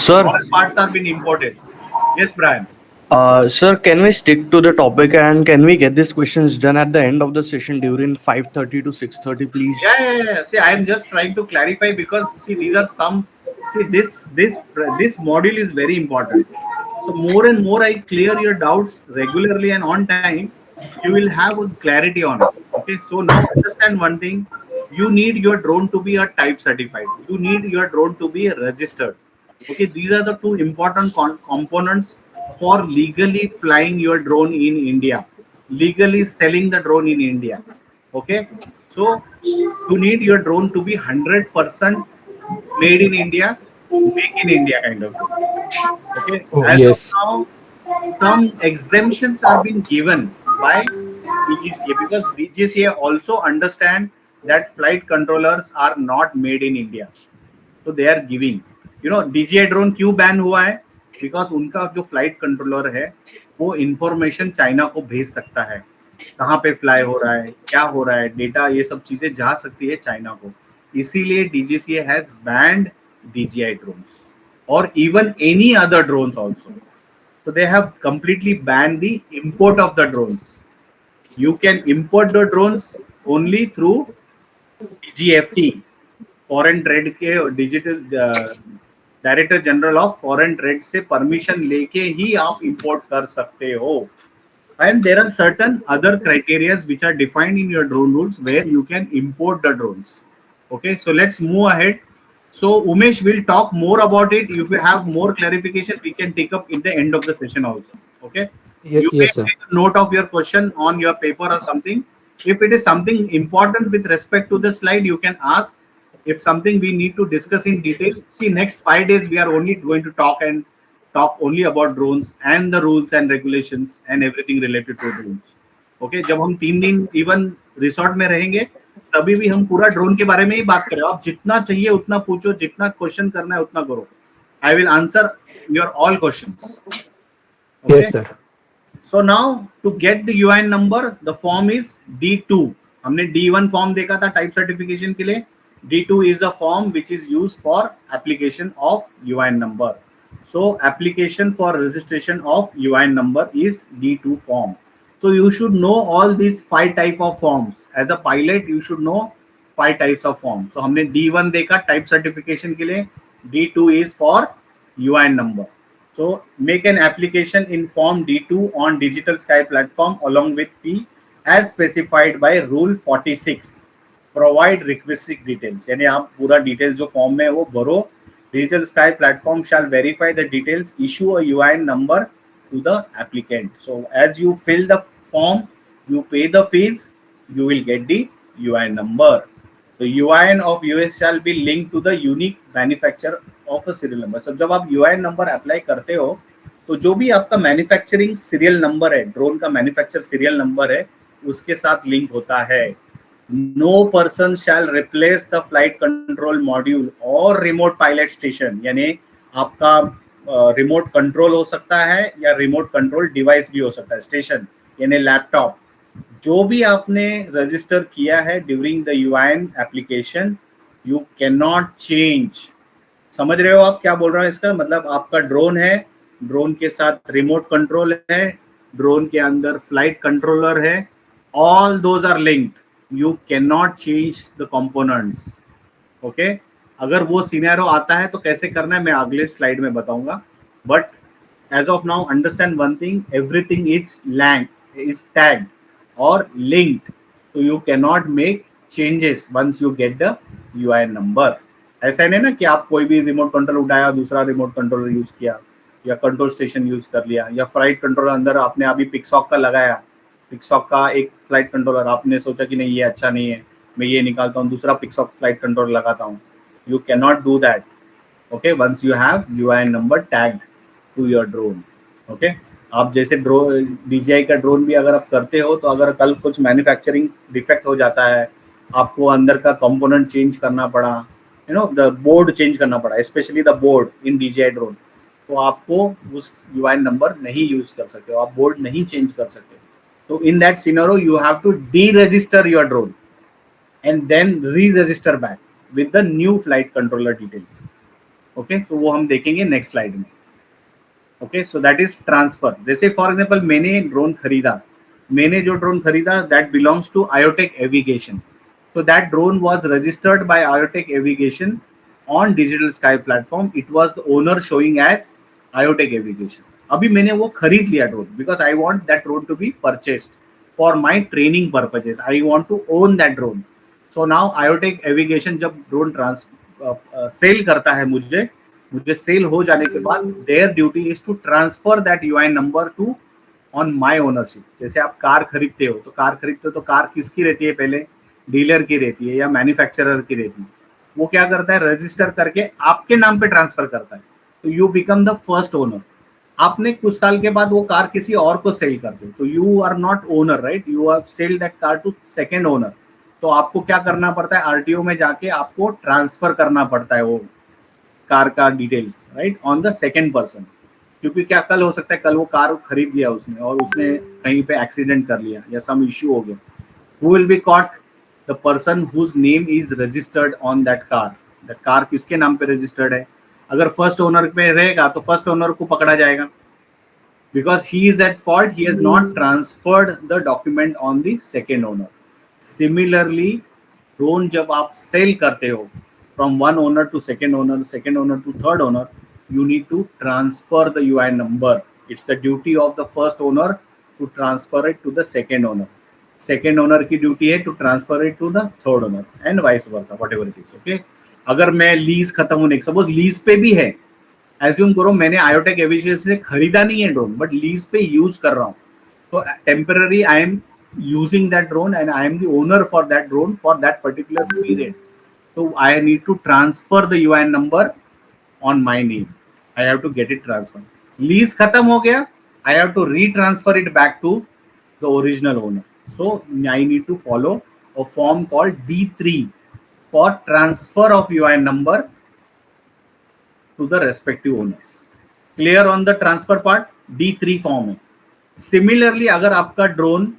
Sir, All parts are being imported. Yes, Brian. sir, can we stick to the topic and can we get these questions done at the end of the session during 5:30 to 6:30, please? Yeah. See, I am just trying to clarify because see, these are some. See, this module is very important. So more and more I clear your doubts regularly and on time, you will have a clarity on it. Okay. So now understand one thing. You need your drone to be a type certified. You need your drone to be registered. Okay. These are the two important components for legally flying your drone in India, legally selling the drone in India. Okay. So you need your drone to be 100% made in India, make in India kind of drone. Okay. हो, As of yes. now, some exemptions are being given by DGCA because DGCA also understand that flight controllers are not made in India. तो they are giving, you know, DJI drone क्यों ban हुआ है? Because उनका जो flight controller है वो information China को भेज सकता है, कहाँ पे फ्लाई हो रहा है, क्या हो रहा है, डेटा, ये सब चीजें जा सकती है चाइना को। इसीलिए DGCA has banned DJI drones और even any other drones also. So they have completely banned the import of the drones. You can import the drones only through DGFT, foreign trade के digital director general of foreign trade से permission लेके ही आप import कर सकते हो। And there are certain other criteria which are defined in your drone rules where you can import the drones. Okay, so let's move ahead. So Umesh will talk more about it. If we have more clarification, we can take up in the end of the session also. Okay, you may Yes, sir. make a note of your question on your paper or something. If it is something important with respect to the slide, you can ask. If something we need to discuss in detail, see, next 5 days we are only going to talk only about drones and the rules and regulations and everything related to drones. Okay, जब हम 3 दिन even resort में रहेंगे तभी भी हम पूरा drone के बारे में ही बात करें. आप जितना चाहिए उतना पूछो, जितना क्वेश्चन करना है उतना करो. I will answer your all questions. Okay, Yes, sir. So now to get the UIN number the form is D2. हमने D1 फॉर्म देखा था टाइप सर्टिफिकेशन के लिए. D2 is a form which is used for application of UIN number. So application for registration of UIN number is D2 form. So you should know all these 5 type of forms. As a pilot, you should know 5 types of forms. So हमने D1 देखा type certification के लिए. D2 is for UIN number. So make an application in form D2 on Digital Sky platform along with fee as specified by Rule 46. Provide requesting details, यानी आप पूरा details जो form में है वो भरो. Digital sky platform shall verify the details, issue a UIN number to the applicant. So as you fill the form, you pay the fees, you will get the UIN number. The UIN of US shall be linked to the unique manufacturer of a serial number. So जब आप UIN number apply करते हो तो जो भी आपका manufacturing serial number है, drone का मैन्युफैक्चर सीरियल नंबर है, उसके साथ लिंक होता है. No person shall replace the flight control module or remote pilot station. यानी आपका रिमोट कंट्रोल हो सकता है या रिमोट कंट्रोल डिवाइस भी हो सकता है. स्टेशन यानी लैपटॉप, जो भी आपने रजिस्टर किया है during the UIN application, you can not change. समझ रहे हो आप क्या बोल रहा हूँ? इसका मतलब आपका ड्रोन है, ड्रोन के साथ रिमोट कंट्रोल है, ड्रोन के अंदर फ्लाइट कंट्रोलर है, all those are linked. You cannot change the components. Okay? अगर वो सिनेरियो आता है तो कैसे करना है मैं अगले स्लाइड में बताऊंगा. But as of now understand one thing, everything is tagged और linked, so you cannot make changes once you get the UIN number. ऐसा नहीं ना कि आप कोई भी रिमोट कंट्रोल उठाया, दूसरा रिमोट कंट्रोलर यूज किया या कंट्रोल स्टेशन यूज कर लिया या फ्लाइट कंट्रोलर अंदर आपने अभी पिक्सॉक का लगाया, पिक्सॉक का एक फ्लाइट कंट्रोलर, आपने सोचा कि नहीं ये अच्छा नहीं है, मैं ये निकालता हूँ, दूसरा पिक्सॉक फ्लाइट कंट्रोलर लगाता हूँ. You can not do that. Okay, once you have UIN number tagged to your drone. Okay, आप जैसे ड्रोन DJI का ड्रोन भी अगर आप करते हो तो अगर कल कुछ मैन्युफैक्चरिंग डिफेक्ट हो जाता है, आपको अंदर का कंपोनेंट चेंज करना पड़ा, you know the board change करना पड़ा, specially the board in DJI drone, तो आपको उस यूआईएन नंबर नहीं यूज कर सकते हो, आप बोर्ड नहीं चेंज कर सकते. So in that scenario, you have to deregister your drone and then re-register back with the new flight controller details. Okay, so वो हम देखेंगे next slide में. Okay, so that is transfer. जैसे for example मैंने drone खरीदा, मैंने जो drone खरीदा that belongs to IoTech Aviation. So that drone was registered by IoTech Aviation on Digital Sky platform. It was the owner showing as IoTech Aviation. अभी मैंने वो खरीद लिया drone, because I want that drone to be purchased for my training purposes. I want to own that drone. So now Iotech aviation जब drone cell करता है, मुझे cell हो जाने के बाद their duty is to transfer that UIN number to on my ownership. जैसे आप कार खरीदते हो तो कार किसकी रहती है? पहले डीलर की रहती है या मैन्युफैक्चरर की रहती है. वो क्या करता है? रजिस्टर करके आपके नाम पे ट्रांसफर करता है, तो you become the first owner. आपने कुछ साल के बाद वो कार किसी और को सेल कर दो तो you are not owner, right? You have sell that car to second owner. तो आपको क्या करना पड़ता है? आरटीओ में जाके आपको ट्रांसफर करना पड़ता है वो कार का details, right, on the second person. क्योंकि क्या कल हो सकता है, कल वो कार खरीद लिया उसने और उसने कहीं पे एक्सीडेंट कर लिया या सम इश्यू हो गया. Who will be caught? The person whose name is registered on that car. That car किसके नाम पे रजिस्टर्ड है? अगर फर्स्ट ओनर पे रहेगा तो फर्स्ट ओनर को पकड़ा जाएगा, because he is at fault, he has not transferred the document on the second owner. Similarly drone जब आप सेल करते हो from one owner to second owner to third owner, you need to transfer the UIN number. It's the duty of the first owner to transfer it to the second owner. Second owner की duty है to transfer it to the third owner and vice versa, whatever it is. Okay. अगर मैं lease खत्म होने, suppose lease पे भी है, assume करो मैंने आयोटेक एविएशन से खरीदा नहीं है ड्रोन, बट लीज पे यूज कर रहा हूँ, तो temporary I am using that drone and I am the owner for that drone for that particular period. So I need to transfer the UIN number on my name. I have to get it transferred. Lease khatam ho gaya, I have to retransfer it back to the original owner. So I need to follow a form called D3 for transfer of UIN number to the respective owners. Clear on the transfer part? D3 form है. Similarly, अगर आपका drone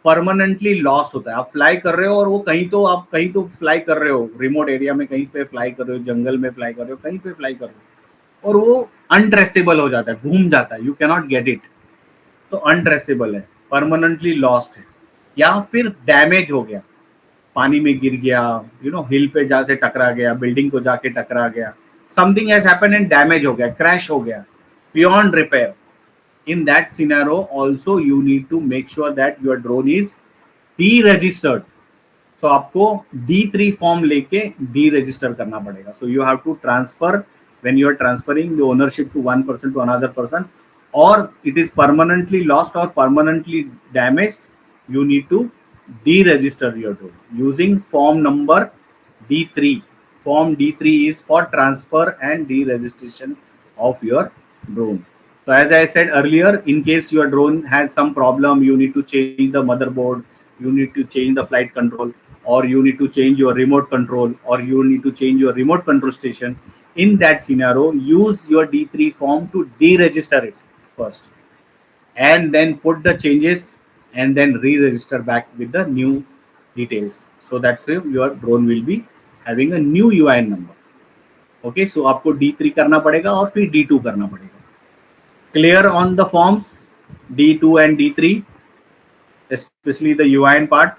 permanently loss होता है, आप fly कर रहे हो और वो कहीं तो फ्लाई कर रहे हो, रिमोट एरिया में कहीं पे फ्लाई कर रहे हो, जंगल में फ्लाई कर रहे हो, कहीं पे फ्लाई कर रहे हो, और वो अनट्रेसेबल हो जाता है, घूम जाता है, you can not get it, तो अनट्रेसेबल है, परमानेंटली लॉस्ट है, या फिर डैमेज हो गया, पानी में गिर गया, हिल पे जा से टकरा गया, बिल्डिंग को जाके टकरा गया, something has happened and damage हो गया, क्रैश हो गया, beyond repair. In that scenario also you need to make sure that your drone is deregistered. So आपको D3 form लेके deregister करना पड़ेगा. So you have to transfer, when you are transferring the ownership to one person to another person, or it is permanently lost or permanently damaged, you need to deregister your drone using form number D3. Form D3 is for transfer and deregistration of your drone. So as I said earlier, in case your drone has some problem, you need to change the motherboard, you need to change the flight control, or you need to change your remote control, or you need to change your remote control station. In that scenario, use your D3 form to deregister it first, and then put the changes and then re-register back with the new details. So that's how your drone will be having a new UIN number. Okay, so आपको D3 करना पड़ेगा और फिर D2 करना पड़ेगा. Clear on the forms D2 and D3, especially the UIN part?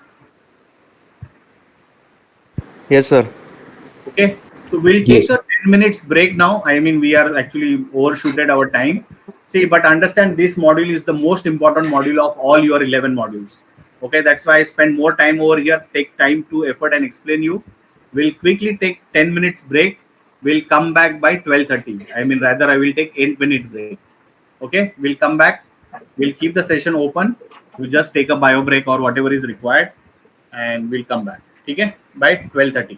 Yes, sir. Okay, so we'll take Yes. a 10 minutes break now. I mean, we are actually overshooted our time. See, but understand this module is the most important module of all your 11 modules. Okay, that's why I spend more time over here, take time to effort and explain you. We'll quickly take 10 minutes break. We'll come back by 12:30. I mean, rather I will take 8-minute break. Okay, we'll come back. We'll keep the session open. You just take a bio break or whatever is required, and we'll come back. Okay, by 12:30.